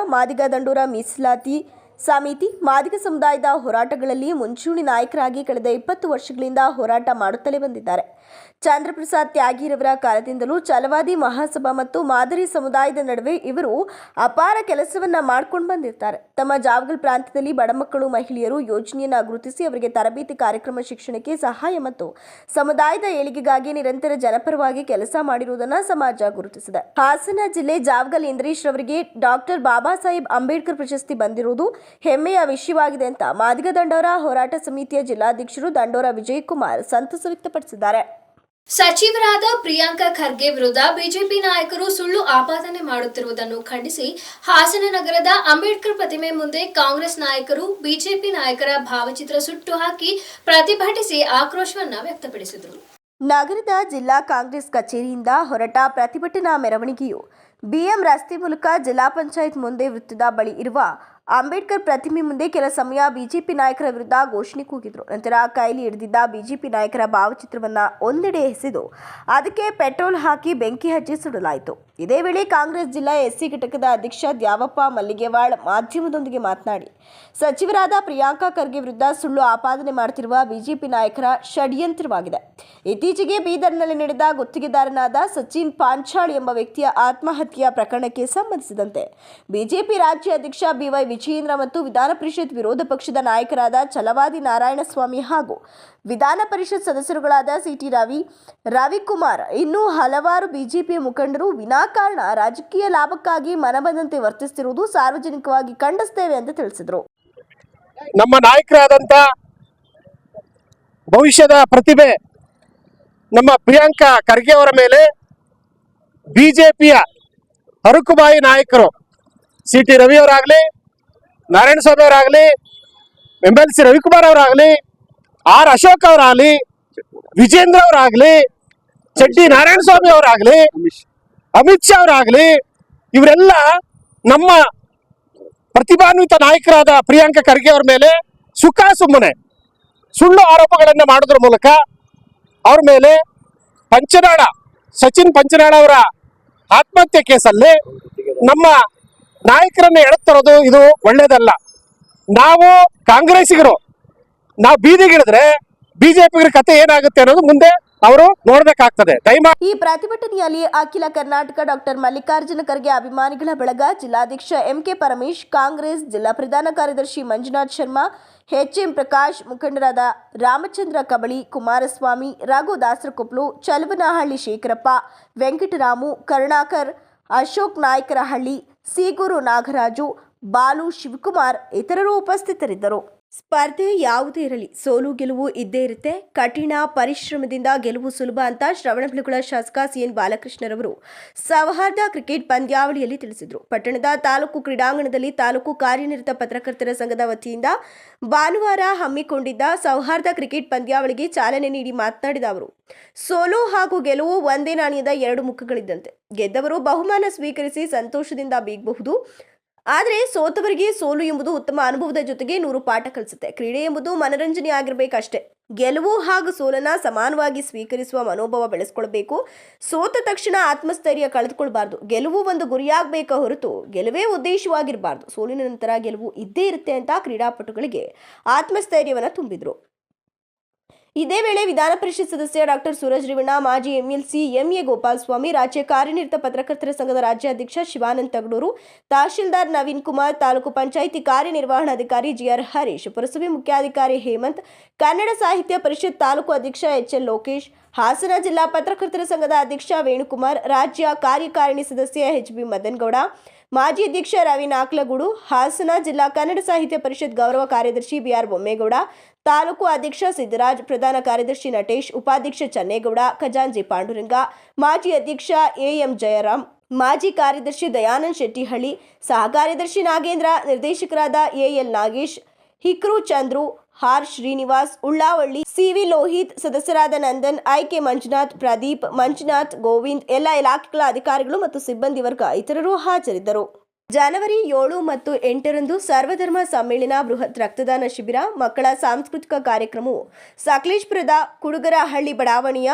ದಂಡೂರ ಮೀಸಲಾತಿ ಸಮಿತಿ, ಮಾದಿಗ ಸಮುದಾಯದ ಹೋರಾಟಗಳಲ್ಲಿ ಮುಂಚೂಣಿ ನಾಯಕರಾಗಿ ಕಳೆದ 20 ವರ್ಷಗಳಿಂದ ಹೋರಾಟ ಮಾಡುತ್ತಲೇ ಬಂದಿದ್ದಾರೆ. ಚಂದ್ರಪ್ರಸಾದ್ ತ್ಯಾಗಿರವರ ಕಾಲದಿಂದಲೂ ಛಲವಾದಿ ಮಹಾಸಭಾ ಮತ್ತು ಮಾದರಿ ಸಮುದಾಯದ ನಡುವೆ ಇವರು ಅಪಾರ ಕೆಲಸವನ್ನ ಮಾಡ್ಕೊಂಡು ಬಂದಿರ್ತಾರೆ. ತಮ್ಮ ಜಾವಗಲ್ ಪ್ರಾಂತ್ಯದಲ್ಲಿ ಬಡ ಮಕ್ಕಳು, ಮಹಿಳೆಯರು ಯೋಜನೆಯನ್ನ ಗುರುತಿಸಿ ಅವರಿಗೆ ತರಬೇತಿ ಕಾರ್ಯಕ್ರಮ, ಶಿಕ್ಷಣಕ್ಕೆ ಸಹಾಯ ಮತ್ತು ಸಮುದಾಯದ ಏಳಿಗೆಗಾಗಿ ನಿರಂತರ ಜನಪರವಾಗಿ ಕೆಲಸ ಮಾಡಿರುವುದನ್ನು ಸಮಾಜ ಗುರುತಿಸಿದೆ. ಹಾಸನ ಜಿಲ್ಲೆ ಜಾವಗಲ್ ಇಂದ್ರೇಶ್ ರವರಿಗೆ ಡಾಕ್ಟರ್ ಬಾಬಾ ಸಾಹೇಬ್ ಅಂಬೇಡ್ಕರ್ ಪ್ರಶಸ್ತಿ ಬಂದಿರುವುದು ಹೆಮ್ಮೆಯ ವಿಷಯವಾಗಿದೆ ಅಂತ ಮಾದಿಗ ದಂಡೋರ ಹೋರಾಟ ಸಮಿತಿಯ ಜಿಲ್ಲಾಧ್ಯಕ್ಷರು ದಂಡೋರ ವಿಜಯ್ ಕುಮಾರ್ ಸಂತಸ ವ್ಯಕ್ತಪಡಿಸಿದ್ದಾರೆ. ಸಚಿವರಾದ ಪ್ರಿಯಾಂಕ ಖರ್ಗೆ ವಿರುದ್ಧ ಬಿಜೆಪಿ ನಾಯಕರು ಸುಳ್ಳು ಆಪಾದನೆ ಮಾಡುತ್ತಿರುವುದನ್ನು ಖಂಡಿಸಿ ಹಾಸನ ನಗರದ ಅಂಬೇಡ್ಕರ್ ಪ್ರತಿಮೆ ಮುಂದೆ ಕಾಂಗ್ರೆಸ್ ನಾಯಕರು ಬಿಜೆಪಿ ನಾಯಕರ ಭಾವಚಿತ್ರ ಸುಟ್ಟು ಹಾಕಿ ಪ್ರತಿಭಟಿಸಿ ಆಕ್ರೋಶವನ್ನ ವ್ಯಕ್ತಪಡಿಸಿದರು. ನಗರದ ಜಿಲ್ಲಾ ಕಾಂಗ್ರೆಸ್ ಕಚೇರಿಯಿಂದ ಹೊರಟ ಪ್ರತಿಭಟನಾ ಮೆರವಣಿಗೆಯು BM ರಸ್ತೆ ಮೂಲಕ ಜಿಲ್ಲಾ ಪಂಚಾಯತ್ ಮುಂದೆ ವೃತ್ತದ ಬಳಿ ಇರುವ ಅಂಬೇಡ್ಕರ್ ಪ್ರತಿಮೆ ಮುಂದೆ ಕೆಲ ಸಮಯ ಬಿಜೆಪಿ ನಾಯಕರ ವಿರುದ್ಧ ಘೋಷಣೆ ಕೂಗಿದ್ರು. ನಂತರ ಕೈಲಿ ಹಿಡಿದಿದ್ದ ಬಿಜೆಪಿ ನಾಯಕರ ಭಾವಚಿತ್ರವನ್ನು ಒಂದೆಡೆ ಎಸೆದು ಅದಕ್ಕೆ ಪೆಟ್ರೋಲ್ ಹಾಕಿ ಬೆಂಕಿ ಹಚ್ಚಿ ಸುಡಲಾಯಿತು. ಇದೇ ವೇಳೆ ಕಾಂಗ್ರೆಸ್ ಜಿಲ್ಲಾ SC ಘಟಕದ ಅಧ್ಯಕ್ಷ ದ್ಯಾವಪ್ಪ ಮಲ್ಲಿಗೆವಾಳ್ ಮಾಧ್ಯಮದೊಂದಿಗೆ ಮಾತನಾಡಿ, ಸಚಿವರಾದ ಪ್ರಿಯಾಂಕ ಖರ್ಗೆ ವಿರುದ್ಧ ಸುಳ್ಳು ಆಪಾದನೆ ಮಾಡುತ್ತಿರುವ ಬಿಜೆಪಿ ನಾಯಕರ ಷಡ್ಯಂತ್ರವಾಗಿದೆ. ಇತ್ತೀಚೆಗೆ ಬೀದರ್ನಲ್ಲಿ ನಡೆದ ಗುತ್ತಿಗೆದಾರನಾದ ಸಚಿನ್ ಪಾಂಚಾಳ್ ಎಂಬ ವ್ಯಕ್ತಿಯ ಆತ್ಮಹತ್ಯೆಯ ಪ್ರಕರಣಕ್ಕೆ ಸಂಬಂಧಿಸಿದಂತೆ ಬಿಜೆಪಿ ರಾಜ್ಯ ಅಧ್ಯಕ್ಷ BY ವಿಜಯೇಂದ್ರ ಮತ್ತು ವಿಧಾನ ಪರಿಷತ್ ವಿರೋಧ ಪಕ್ಷದ ನಾಯಕರಾದ ಛಲವಾದಿ ನಾರಾಯಣಸ್ವಾಮಿ ಹಾಗೂ ವಿಧಾನ ಪರಿಷತ್ ಸದಸ್ಯರುಗಳಾದ CT ರವಿಕುಮಾರ್ ಇನ್ನೂ ಹಲವಾರು ಬಿಜೆಪಿ ಮುಖಂಡರು ವಿನಾಕಾರಣ ರಾಜಕೀಯ ಲಾಭಕ್ಕಾಗಿ ಮನಬಂದಂತೆ ವರ್ತಿಸುತ್ತಿರುವುದು ಸಾರ್ವಜನಿಕವಾಗಿ ಖಂಡಿಸುತ್ತೇವೆ ಅಂತ ತಿಳಿಸಿದರು. ನಮ್ಮ ನಾಯಕರಾದಂತ ಭವಿಷ್ಯದ ಪ್ರತಿಭೆ ನಮ್ಮ ಪ್ರಿಯಾಂಕಾ ಖರ್ಗೆ ಅವರ ಮೇಲೆ ಬಿಜೆಪಿಯ ಹರಕುಬಾಯಿ ನಾಯಕರು CT ರವಿ ಅವರಾಗ್ಲಿ, ನಾರಾಯಣ ಸ್ವಾಮಿ ಅವರಾಗ್ಲಿ, MLC ರವಿಕುಮಾರ್ ಅವರಾಗ್ಲಿ, R ಅಶೋಕ್ ಅವರಾಗ್ಲಿ, ವಿಜೇಂದ್ರ ಅವರಾಗ್ಲಿ, ಚಡ್ಡಿ ನಾರಾಯಣ ಸ್ವಾಮಿ ಅವರಾಗ್ಲಿ, ಅಮಿತ್ ಶಾ ಅವರಾಗ್ಲಿ, ಇವರೆಲ್ಲ ನಮ್ಮ ಪ್ರತಿಭಾನ್ವಿತ ನಾಯಕರಾದ ಪ್ರಿಯಾಂಕ ಖರ್ಗೆ ಅವರ ಮೇಲೆ ಸುಮ್ಮನೆ ಸುಳ್ಳು ಆರೋಪಗಳನ್ನು ಮಾಡೋದ್ರ ಮೂಲಕ ಅವ್ರ ಮೇಲೆ ಸಚಿನ್ ಪಂಚನಾಳ ಅವರ ಆತ್ಮಹತ್ಯೆ ಕೇಸಲ್ಲಿ ನಮ್ಮ ನಾಯಕರನ್ನ ಎಳೆತರೋದು ಇದು ಒಳ್ಳೇದಲ್ಲ. ನಾವು ಕಾಂಗ್ರೆಸ್ಸಿಗರು ನಾವು ಬೀದಿಗಿಳಿದ್ರೆ ಬಿಜೆಪಿಗರ ಕತೆ ಏನಾಗುತ್ತೆ ಅನ್ನೋದು ಮುಂದೆ ಅವರು ನೋಡ್ಬೇಕಾಗ್ತದೆ. ಈ ಪ್ರತಿಭಟನೆಯಲ್ಲಿ ಅಖಿಲ ಕರ್ನಾಟಕ ಡಾಕ್ಟರ್ ಮಲ್ಲಿಕಾರ್ಜುನ ಖರ್ಗೆ ಅಭಿಮಾನಿಗಳ ಬಳಗ, ಜಿಲ್ಲಾಧ್ಯಕ್ಷ MK ಪರಮೇಶ್, ಕಾಂಗ್ರೆಸ್ ಜಿಲ್ಲಾ ಪ್ರಧಾನ ಕಾರ್ಯದರ್ಶಿ ಮಂಜುನಾಥ್ ಶರ್ಮಾ, HM ಪ್ರಕಾಶ್, ಮುಖಂಡರಾದ ರಾಮಚಂದ್ರ ಕಬಳಿ, ಕುಮಾರಸ್ವಾಮಿ, ರಘು ದಾಸರಕೊಪ್ಲು, ಚಲವನಹಳ್ಳಿ ಶೇಖರಪ್ಪ, ವೆಂಕಟರಾಮು, ಕರುಣಾಕರ್, ಅಶೋಕ್ ನಾಯಕರಹಳ್ಳಿ, ಸೀಗೂರು ನಾಗರಾಜು, ಬಾಲು, ಶಿವಕುಮಾರ್ ಇತರರು ಉಪಸ್ಥಿತರಿದ್ದರು. ಸ್ಪರ್ಧೆ ಯಾವುದೇ ಇರಲಿ, ಸೋಲು ಗೆಲುವು ಇದ್ದೇ ಇರುತ್ತೆ. ಕಠಿಣ ಪರಿಶ್ರಮದಿಂದ ಗೆಲುವು ಸುಲಭ ಅಂತ ಶ್ರವಣಬೆಳಗೊಳ ಶಾಸಕ CN ಬಾಲಕೃಷ್ಣರವರು ಸೌಹಾರ್ದ ಕ್ರಿಕೆಟ್ ಪಂದ್ಯಾವಳಿಯಲ್ಲಿ ತಿಳಿಸಿದರು. ಪಟ್ಟಣದ ತಾಲೂಕು ಕ್ರೀಡಾಂಗಣದಲ್ಲಿ ತಾಲೂಕು ಕಾರ್ಯನಿರತ ಪತ್ರಕರ್ತರ ಸಂಘದ ವತಿಯಿಂದ ಭಾನುವಾರ ಹಮ್ಮಿಕೊಂಡಿದ್ದ ಸೌಹಾರ್ದ ಕ್ರಿಕೆಟ್ ಪಂದ್ಯಾವಳಿಗೆ ಚಾಲನೆ ನೀಡಿ ಮಾತನಾಡಿದ ಅವರು, ಸೋಲು ಹಾಗೂ ಗೆಲುವು ಒಂದೇ ನಾಣ್ಯದ ಎರಡು ಮುಖಗಳಿದ್ದಂತೆ. ಗೆದ್ದವರು ಬಹುಮಾನ ಸ್ವೀಕರಿಸಿ ಸಂತೋಷದಿಂದ ಬೀಗಬಹುದು. ಆದರೆ ಸೋತವರಿಗೆ ಸೋಲು ಎಂಬುದು ಉತ್ತಮ ಅನುಭವದ ಜೊತೆಗೆ 100 ಪಾಠ ಕಲಿಸುತ್ತೆ. ಕ್ರೀಡೆ ಎಂಬುದು ಮನರಂಜನೆ ಆಗಿರಬೇಕಷ್ಟೇ. ಗೆಲುವು ಹಾಗೂ ಸೋಲನ್ನ ಸಮಾನವಾಗಿ ಸ್ವೀಕರಿಸುವ ಮನೋಭಾವ ಬೆಳೆಸ್ಕೊಳ್ಬೇಕು. ಸೋತ ತಕ್ಷಣ ಆತ್ಮಸ್ಥೈರ್ಯ ಕಳೆದುಕೊಳ್ಬಾರ್ದು. ಗೆಲುವು ಒಂದು ಗುರಿಯಾಗಬೇಕ ಹೊರತು ಗೆಲುವೇ ಉದ್ದೇಶವಾಗಿರಬಾರ್ದು. ಸೋಲಿನ ನಂತರ ಗೆಲುವು ಇದ್ದೇ ಇರುತ್ತೆ ಅಂತ ಕ್ರೀಡಾಪಟುಗಳಿಗೆ ಆತ್ಮಸ್ಥೈರ್ಯವನ್ನು ತುಂಬಿದ್ರು. ಇದೇ ವೇಳೆ ವಿಧಾನ ಪರಿಷತ್ ಸದಸ್ಯ ಡಾಕ್ಟರ್ ಸೂರಜ್ ರೇವಣ್ಣ, ಮಾಜಿ MLC MA ಗೋಪಾಲಸ್ವಾಮಿ, ರಾಜ್ಯ ಕಾರ್ಯನಿರತ ಪತ್ರಕರ್ತರ ಸಂಘದ ರಾಜ್ಯಾಧ್ಯಕ್ಷ ಶಿವಾನಂದ ತಗಡೂರು, ತಹಶೀಲ್ದಾರ್ ನವೀನ್ ಕುಮಾರ್, ತಾಲೂಕು ಪಂಚಾಯಿತಿ ಕಾರ್ಯನಿರ್ವಹಣಾಧಿಕಾರಿ GR ಹರೀಶ್, ಪುರಸಭೆ ಮುಖ್ಯಾಧಿಕಾರಿ ಹೇಮಂತ್, ಕನ್ನಡ ಸಾಹಿತ್ಯ ಪರಿಷತ್ ತಾಲೂಕು ಅಧ್ಯಕ್ಷ HL ಲೋಕೇಶ್, ಹಾಸನ ಜಿಲ್ಲಾ ಪತ್ರಕರ್ತರ ಸಂಘದ ಅಧ್ಯಕ್ಷ ವೇಣುಕುಮಾರ್, ರಾಜ್ಯ ಕಾರ್ಯಕಾರಿಣಿ ಸದಸ್ಯ HB ಮದನ್ಗೌಡ, ಮಾಜಿ ಅಧ್ಯಕ್ಷ ರವಿ ನಾಕ್ಲಗೂಡು, ಹಾಸನ ಜಿಲ್ಲಾ ಕನ್ನಡ ಸಾಹಿತ್ಯ ಪರಿಷತ್ ಗೌರವ ಕಾರ್ಯದರ್ಶಿ BR ಬೊಮ್ಮೇಗೌಡ, ತಾಲೂಕು ಅಧ್ಯಕ್ಷ ಸಿದ್ದರಾಜ್, ಪ್ರಧಾನ ಕಾರ್ಯದರ್ಶಿ ನಟೇಶ್, ಉಪಾಧ್ಯಕ್ಷ ಚನ್ನೇಗೌಡ, ಖಜಾಂಚಿ ಪಾಂಡುರಂಗ, ಮಾಜಿ ಅಧ್ಯಕ್ಷ AM ಜಯರಾಮ್, ಮಾಜಿ ಕಾರ್ಯದರ್ಶಿ ದಯಾನಂದ್ ಶೆಟ್ಟಿಹಳ್ಳಿ, ಸಹ ಕಾರ್ಯದರ್ಶಿ ನಾಗೇಂದ್ರ, ನಿರ್ದೇಶಕರಾದ AL ನಾಗೇಶ್, ಹಿಕ್ರು ಚಂದ್ರು, ಆರ್ ಶ್ರೀನಿವಾಸ್, ಉಳ್ಳಾವಳ್ಳಿ, CV ಲೋಹಿತ್, ಸದಸ್ಯರಾದ ನಂದನ್, IK ಮಂಜುನಾಥ್, ಪ್ರದೀಪ್, ಮಂಜುನಾಥ್, ಗೋವಿಂದ್, ಎಲ್ಲ ಇಲಾಖೆಗಳ ಅಧಿಕಾರಿಗಳು ಮತ್ತು ಸಿಬ್ಬಂದಿ ವರ್ಗ ಇತರರು ಹಾಜರಿದ್ದರು. ಜನವರಿ 7 ಮತ್ತು 8ರಂದು ಸರ್ವಧರ್ಮ ಸಮ್ಮೇಳನ, ಬೃಹತ್ ರಕ್ತದಾನ ಶಿಬಿರ, ಮಕ್ಕಳ ಸಾಂಸ್ಕೃತಿಕ ಕಾರ್ಯಕ್ರಮವು ಸಕಲೇಶಪುರದ ಕುಡುಗರಹಳ್ಳಿ ಬಡಾವಣೆಯ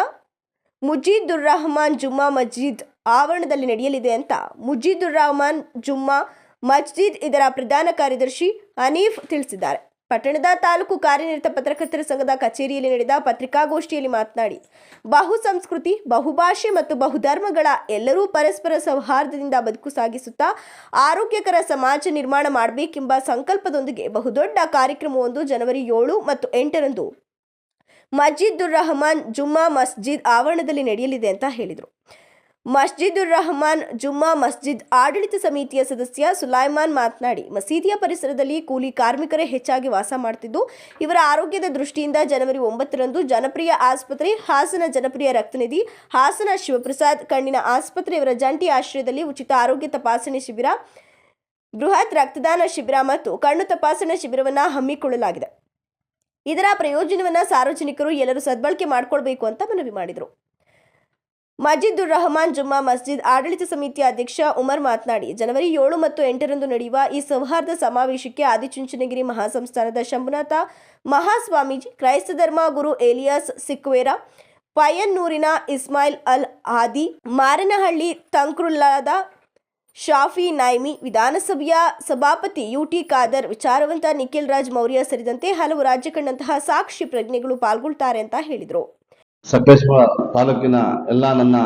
ಮುಜೀದುರ್ ರಹಮಾನ್ ಜುಮ್ಮಾ ಮಸ್ಜಿದ್ ಆವರಣದಲ್ಲಿ ನಡೆಯಲಿದೆ ಅಂತ ಮುಜೀದುರ್ ರಹಮಾನ್ ಜುಮ್ಮಾ ಮಸ್ಜಿದ್ ಇದರ ಪ್ರಧಾನ ಕಾರ್ಯದರ್ಶಿ ಹನೀಫ್ ತಿಳಿಸಿದ್ದಾರೆ. ಪಟ್ಟಣದ ತಾಲೂಕು ಕಾರ್ಯನಿರತ ಪತ್ರಕರ್ತರ ಸಂಘದ ಕಚೇರಿಯಲ್ಲಿ ನಡೆದ ಪತ್ರಿಕಾಗೋಷ್ಠಿಯಲ್ಲಿ ಮಾತನಾಡಿ, ಬಹು ಸಂಸ್ಕೃತಿ, ಬಹುಭಾಷೆ ಮತ್ತು ಬಹುಧರ್ಮಗಳ ಎಲ್ಲರೂ ಪರಸ್ಪರ ಸೌಹಾರ್ದದಿಂದ ಬದುಕು ಸಾಗಿಸುತ್ತಾ ಆರೋಗ್ಯಕರ ಸಮಾಜ ನಿರ್ಮಾಣ ಮಾಡಬೇಕೆಂಬ ಸಂಕಲ್ಪದೊಂದಿಗೆ ಬಹುದೊಡ್ಡ ಕಾರ್ಯಕ್ರಮವೊಂದು ಜನವರಿ 7 ಮತ್ತು 8ರಂದು ಮಸ್ಜಿದುರ್ ರಹಮಾನ್ ಜುಮ್ಮಾ ಮಸ್ಜಿದ್ ಆವರಣದಲ್ಲಿ ನಡೆಯಲಿದೆ ಅಂತ ಹೇಳಿದರು. ಮಸ್ಜಿದುರ್ ರಹಮಾನ್ ಜುಮ್ಮಾ ಮಸ್ಜಿದ್ ಆಡಳಿತ ಸಮಿತಿಯ ಸದಸ್ಯ ಸುಲೈಮಾನ್ ಮಾತನಾಡಿ, ಮಸೀದಿಯ ಪರಿಸರದಲ್ಲಿ ಕೂಲಿ ಕಾರ್ಮಿಕರೇ ಹೆಚ್ಚಾಗಿ ವಾಸ ಮಾಡುತ್ತಿದ್ದು, ಇವರ ಆರೋಗ್ಯದ ದೃಷ್ಟಿಯಿಂದ ಜನವರಿ 9ರಂದು ಜನಪ್ರಿಯ ಆಸ್ಪತ್ರೆ, ಹಾಸನ ಜನಪ್ರಿಯ ರಕ್ತನಿಧಿ, ಹಾಸನ ಶಿವಪ್ರಸಾದ್ ಕಣ್ಣಿನ ಆಸ್ಪತ್ರೆ ಇವರ ಜಂಟಿ ಆಶ್ರಯದಲ್ಲಿ ಉಚಿತ ಆರೋಗ್ಯ ತಪಾಸಣೆ ಶಿಬಿರ, ಬೃಹತ್ ರಕ್ತದಾನ ಶಿಬಿರ ಮತ್ತು ಕಣ್ಣು ತಪಾಸಣಾ ಶಿಬಿರವನ್ನು ಹಮ್ಮಿಕೊಳ್ಳಲಾಗಿದೆ. ಇದರ ಪ್ರಯೋಜನವನ್ನು ಸಾರ್ವಜನಿಕರು ಎಲ್ಲರೂ ಸದ್ಬಳಕೆ ಮಾಡಿಕೊಳ್ಬೇಕು ಅಂತ ಮನವಿ ಮಾಡಿದರು. ಮಸ್ಜಿದುರ್ ರಹಮಾನ್ ಜುಮ್ಮಾ ಮಸ್ಜಿದ್ ಆಡಳಿತ ಸಮಿತಿಯ ಅಧ್ಯಕ್ಷ ಉಮರ್ ಮಾತನಾಡಿ, ಜನವರಿ 7 ಮತ್ತು 8ರಂದು ನಡೆಯುವ ಈ ಸೌಹಾರ್ದ ಸಮಾವೇಶಕ್ಕೆ ಆದಿಚುಂಚನಗಿರಿ ಮಹಾಸಂಸ್ಥಾನದ ಶಂಭುನಾಥ ಮಹಾಸ್ವಾಮೀಜಿ, ಕ್ರೈಸ್ತ ಧರ್ಮ ಗುರು ಏಲಿಯಾಸ್ ಸಿಕ್ವೇರ, ಪಯ್ಯನ್ನೂರಿನ ಇಸ್ಮಾಯಿಲ್ ಅಲ್ ಹಾದಿ, ಮಾರನಹಳ್ಳಿ ತಂಕ್ರುಲ್ಲಾದ ಶಾಫಿ ನೈಮಿ, ವಿಧಾನಸಭೆಯ ಸಭಾಪತಿ UT ಖಾದರ್, ವಿಚಾರವಂತ ನಿಖಿಲ್ ರಾಜ್ ಮೌರ್ಯ ಸೇರಿದಂತೆ ಹಲವು ರಾಜ್ಯ ಕಂಡಂತಹ ಸಾಕ್ಷಿ ಪ್ರಜ್ಞೆಗಳು ಪಾಲ್ಗೊಳ್ತಾರೆ ಅಂತ ಹೇಳಿದರು. ಸಕಲೇಶಪುರ ತಾಲೂಕಿನ ಎಲ್ಲ ನನ್ನ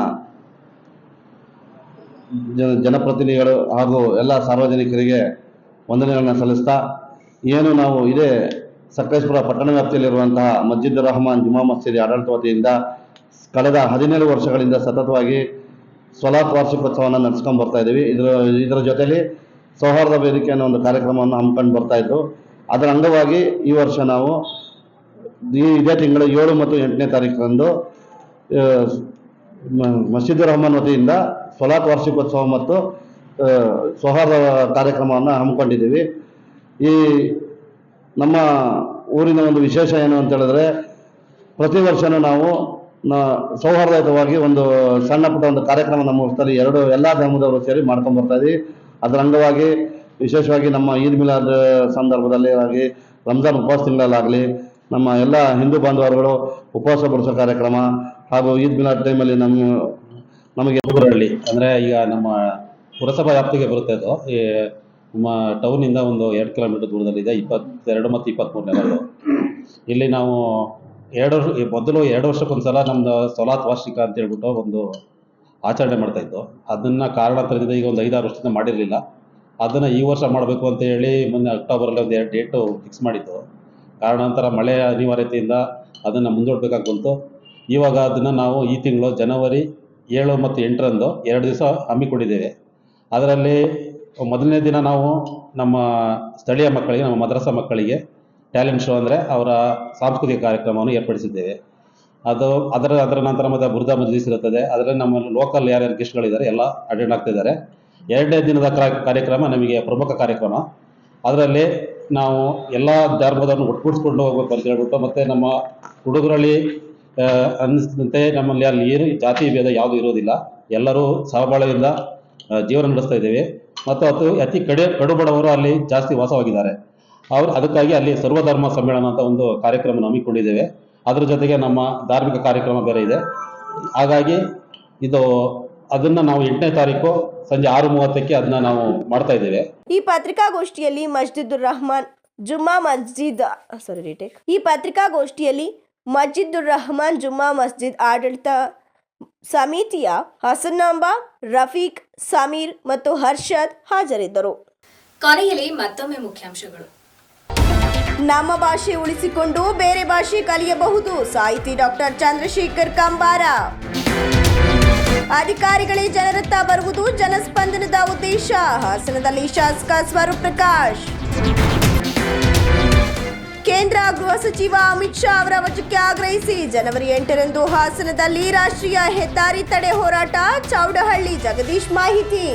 ಜನಪ್ರತಿನಿಧಿಗಳು ಹಾಗೂ ಎಲ್ಲ ಸಾರ್ವಜನಿಕರಿಗೆ ವಂದನೆಗಳನ್ನು ಸಲ್ಲಿಸ್ತಾ, ಏನು ನಾವು ಇದೇ ಸಕಲೇಶಪುರ ಪಟ್ಟಣ ವ್ಯಾಪ್ತಿಯಲ್ಲಿರುವಂತಹ ಮಸ್ಜಿದುರ್ ರಹಮಾನ್ ಜುಮ್ಮಾ ಮಸೀದಿ ಆಡಳಿತ ವತಿಯಿಂದ ಕಳೆದ 17 ವರ್ಷಗಳಿಂದ ಸತತವಾಗಿ ಸ್ವಲಾತ್ ವಾರ್ಷಿಕೋತ್ಸವವನ್ನು ನಡೆಸ್ಕೊಂಡು ಬರ್ತಾ ಇದ್ದೀವಿ. ಇದರ ಜೊತೆಯಲ್ಲಿ ಸೌಹಾರ್ದ ವೇದಿಕೆ ಅನ್ನೋ ಒಂದು ಕಾರ್ಯಕ್ರಮವನ್ನು ಹಮ್ಮಿಕೊಂಡು ಬರ್ತಾ ಇದ್ದು, ಅದರ ಅಂಗವಾಗಿ ಈ ವರ್ಷ ನಾವು ಇದೇ ತಿಂಗಳ 7 ಮತ್ತು 8ನೇ ತಾರೀಕರಂದು ಮಸ್ಜಿದುರ್ ರಹಮಾನ್ ವತಿಯಿಂದ ಸ್ವಲಾತ್ ವಾರ್ಷಿಕೋತ್ಸವ ಮತ್ತು ಸೌಹಾರ್ದ ಕಾರ್ಯಕ್ರಮವನ್ನು ಹಮ್ಮಿಕೊಂಡಿದ್ದೀವಿ. ಈ ನಮ್ಮ ಊರಿನ ಒಂದು ವಿಶೇಷ ಏನು ಅಂತ ಹೇಳಿದ್ರೆ, ಪ್ರತಿ ವರ್ಷವೂ ನಾವು ಸೌಹಾರ್ದಯುತವಾಗಿ ಒಂದು ಸಣ್ಣ ಪುಟ್ಟ ಒಂದು ಕಾರ್ಯಕ್ರಮ ನಮ್ಮ ಊರಲ್ಲಿ ಎಲ್ಲ ಧರ್ಮದವರು ಸೇರಿ ಮಾಡ್ಕೊಂಡು ಬರ್ತಾ ಇದ್ದೀವಿ. ಅದರ ಅಂಗವಾಗಿ ವಿಶೇಷವಾಗಿ ನಮ್ಮ ಈದ್ ಮಿಲಾದ್ ಸಂದರ್ಭದಲ್ಲಿ ಆಗಿ, ರಂಜಾನ್ ಉಪವಾಸ ತಿಂಗಳಲ್ಲಾಗಲಿ, ನಮ್ಮ ಎಲ್ಲ ಹಿಂದೂ ಬಾಂಧವರುಗಳು ಉಪವಾಸ ಬಿಡಿಸೋ ಕಾರ್ಯಕ್ರಮ ಹಾಗೂ ಈದ್ ಮಿಲಾದ್ ಟೈಮಲ್ಲಿ ನಮಗೆ ಊರಲ್ಲಿ ಅಂದರೆ ಈಗ ನಮ್ಮ ಪುರಸಭಾ ವ್ಯಾಪ್ತಿಗೆ ಬರುತ್ತೆ ಅದು. ಈ ನಮ್ಮ ಟೌನಿಂದ ಒಂದು 2 ಕಿಲೋಮೀಟರ್ ದೂರದಲ್ಲಿದೆ, 22 ಮತ್ತು 23ನೇ ವಾರ್ಡು. ಇಲ್ಲಿ ನಾವು ಮೊದಲು 2 ವರ್ಷಕ್ಕೊಂದ್ಸಲ ನಮ್ಮದು ಸಲಾತ್ ವಾರ್ಷಿಕ ಅಂತ ಹೇಳ್ಬಿಟ್ಟು ಒಂದು ಆಚರಣೆ ಮಾಡ್ತಾಯಿದ್ದು. ಅದನ್ನು ಕಾರಣಾಂತರದಿಂದ ಈಗ ಒಂದು 5-6 ವರ್ಷದಿಂದ ಮಾಡಿರಲಿಲ್ಲ. ಅದನ್ನು ಈ ವರ್ಷ ಮಾಡಬೇಕು ಅಂತ ಹೇಳಿ ಮೊನ್ನೆ ಅಕ್ಟೋಬರಲ್ಲಿ ಒಂದು 2 ಡೇಟು ಫಿಕ್ಸ್ ಮಾಡಿದ್ದು. ಕಾರಣಾಂತರ ಮಳೆಯ ಅನಿವಾರ್ಯತೆಯಿಂದ ಅದನ್ನು ಮುಂದೂಡಬೇಕಾಗಿ ಬಂತು. ಇವಾಗ ಅದನ್ನು ನಾವು ಈ ತಿಂಗಳು ಜನವರಿ 7 ಮತ್ತು 8ರಂದು 2 ದಿವಸ ಹಮ್ಮಿಕೊಂಡಿದ್ದೇವೆ. ಅದರಲ್ಲಿ ಮೊದಲನೇ ದಿನ ನಾವು ನಮ್ಮ ಸ್ಥಳೀಯ ಮಕ್ಕಳಿಗೆ, ನಮ್ಮ ಮದ್ರಸಾ ಮಕ್ಕಳಿಗೆ ಟ್ಯಾಲೆಂಟ್ ಶೋ ಅಂದರೆ ಅವರ ಸಾಂಸ್ಕೃತಿಕ ಕಾರ್ಯಕ್ರಮವನ್ನು ಏರ್ಪಡಿಸಿದ್ದೇವೆ. ಅದರ ನಂತರ ಮತ್ತು ಬುರ್ದಾ ಮಜ್ಲಿಸ್ ಇರುತ್ತದೆ. ಅದರಲ್ಲಿ ನಮ್ಮ ಲೋಕಲ್ ಯಾರ್ಯಾರು ಗೆಸ್ಟ್ಗಳಿದ್ದಾರೆ ಎಲ್ಲ ಅಟೆಂಡ್ ಆಗ್ತಿದ್ದಾರೆ. 2ನೇ ದಿನದ ಕಾರ್ಯಕ್ರಮ ನಮಗೆ ಪ್ರಮುಖ ಕಾರ್ಯಕ್ರಮ. ಅದರಲ್ಲಿ ನಾವು ಎಲ್ಲ ಧರ್ಮದವ್ರನ್ನು ಒಟ್ಟುಗೂಡಿಸ್ಕೊಂಡು ಹೋಗ್ಬೇಕು ಅಂತ ಹೇಳ್ಬಿಟ್ಟು, ಮತ್ತು ನಮ್ಮ ಹುಡುಗರಲ್ಲಿ ಅನ್ನಿಸಿದಂತೆ ನಮ್ಮಲ್ಲಿ ಅಲ್ಲಿ ಏನು ಜಾತಿ ಭೇದ ಯಾವುದೂ ಇರೋದಿಲ್ಲ, ಎಲ್ಲರೂ ಸಹಬಾಳ್ವೆಯಿಂದ ಜೀವನ ನಡೆಸ್ತಾ ಇದ್ದೇವೆ. ಮತ್ತು ಅತಿ ಕಡುಬಡವರು ಅಲ್ಲಿ ಜಾಸ್ತಿ ವಾಸವಾಗಿದ್ದಾರೆ. ಅದಕ್ಕಾಗಿ ಅಲ್ಲಿ ಸರ್ವಧರ್ಮ ಸಮ್ಮೇಳನ ಅಂತ ಒಂದು ಕಾರ್ಯಕ್ರಮ ಹಮ್ಮಿಕೊಂಡಿದ್ದೇವೆ. ಅದ್ರ ಜೊತೆಗೆ ನಮ್ಮ ಧಾರ್ಮಿಕ ಕಾರ್ಯಕ್ರಮ ಬೇರೆ ಇದೆ. ಹಾಗಾಗಿ ಅದನ್ನು ನಾವು 8ನೇ ತಾರೀಕು ಸಂಜೆ 6:30ಕ್ಕೆ ಅದನ್ನ ನಾವು ಮಾಡ್ತಾ ಇದ್ದೇವೆ. ಈ ಪತ್ರಿಕಾಗೋಷ್ಠಿಯಲ್ಲಿ ಮಸ್ಜಿದುರ್ ರಹಮಾನ್ ಜುಮ್ಮಾ ಮಸ್ಜಿದ್ ಆಡಳಿತ ಸಮಿತಿಯ ಹಸನಾಂಬ, ರಫೀಕ್, ಸಮೀರ್ ಮತ್ತು ಹರ್ಷದ್ ಹಾಜರಿದ್ದರು. ಕೊನೆಯಲ್ಲಿ ಮತ್ತೊಮ್ಮೆ ಮುಖ್ಯಾಂಶಗಳು. ನಮ್ಮ ಭಾಷೆ ಉಳಿಸಿಕೊಂಡು ಬೇರೆ ಭಾಷೆ ಕಲಿಯಬಹುದು, ಸಾಹಿತಿ ಡಾಕ್ಟರ್ ಚಂದ್ರಶೇಖರ್ ಕಂಬಾರ. ಅಧಿಕಾರಿಗಳೇ ಜನರತ್ತ ಬರುವುದು ಜನಸ್ಪಂದನದ ಉದ್ದೇಶ, ಹಾಸನದಲ್ಲಿ ಶಾಸಕ ಸ್ವರೂಪ್ ಪ್ರಕಾಶ್. ಕೇಂದ್ರ ಗೃಹ ಸಚಿವ ಅಮಿತ್ ಶಾ ಅವರ ವಜಕ್ಕೆ ಆಗ್ರಹಿಸಿ ಜನವರಿ 8ರಂದು ಹಾಸನದಲ್ಲಿ ರಾಷ್ಟ್ರೀಯ ಹೆದ್ದಾರಿ ತಡೆ ಹೋರಾಟ, ಚೌಡಹಳ್ಳಿ ಜಗದೀಶ್ ಮಾಹಿತಿ.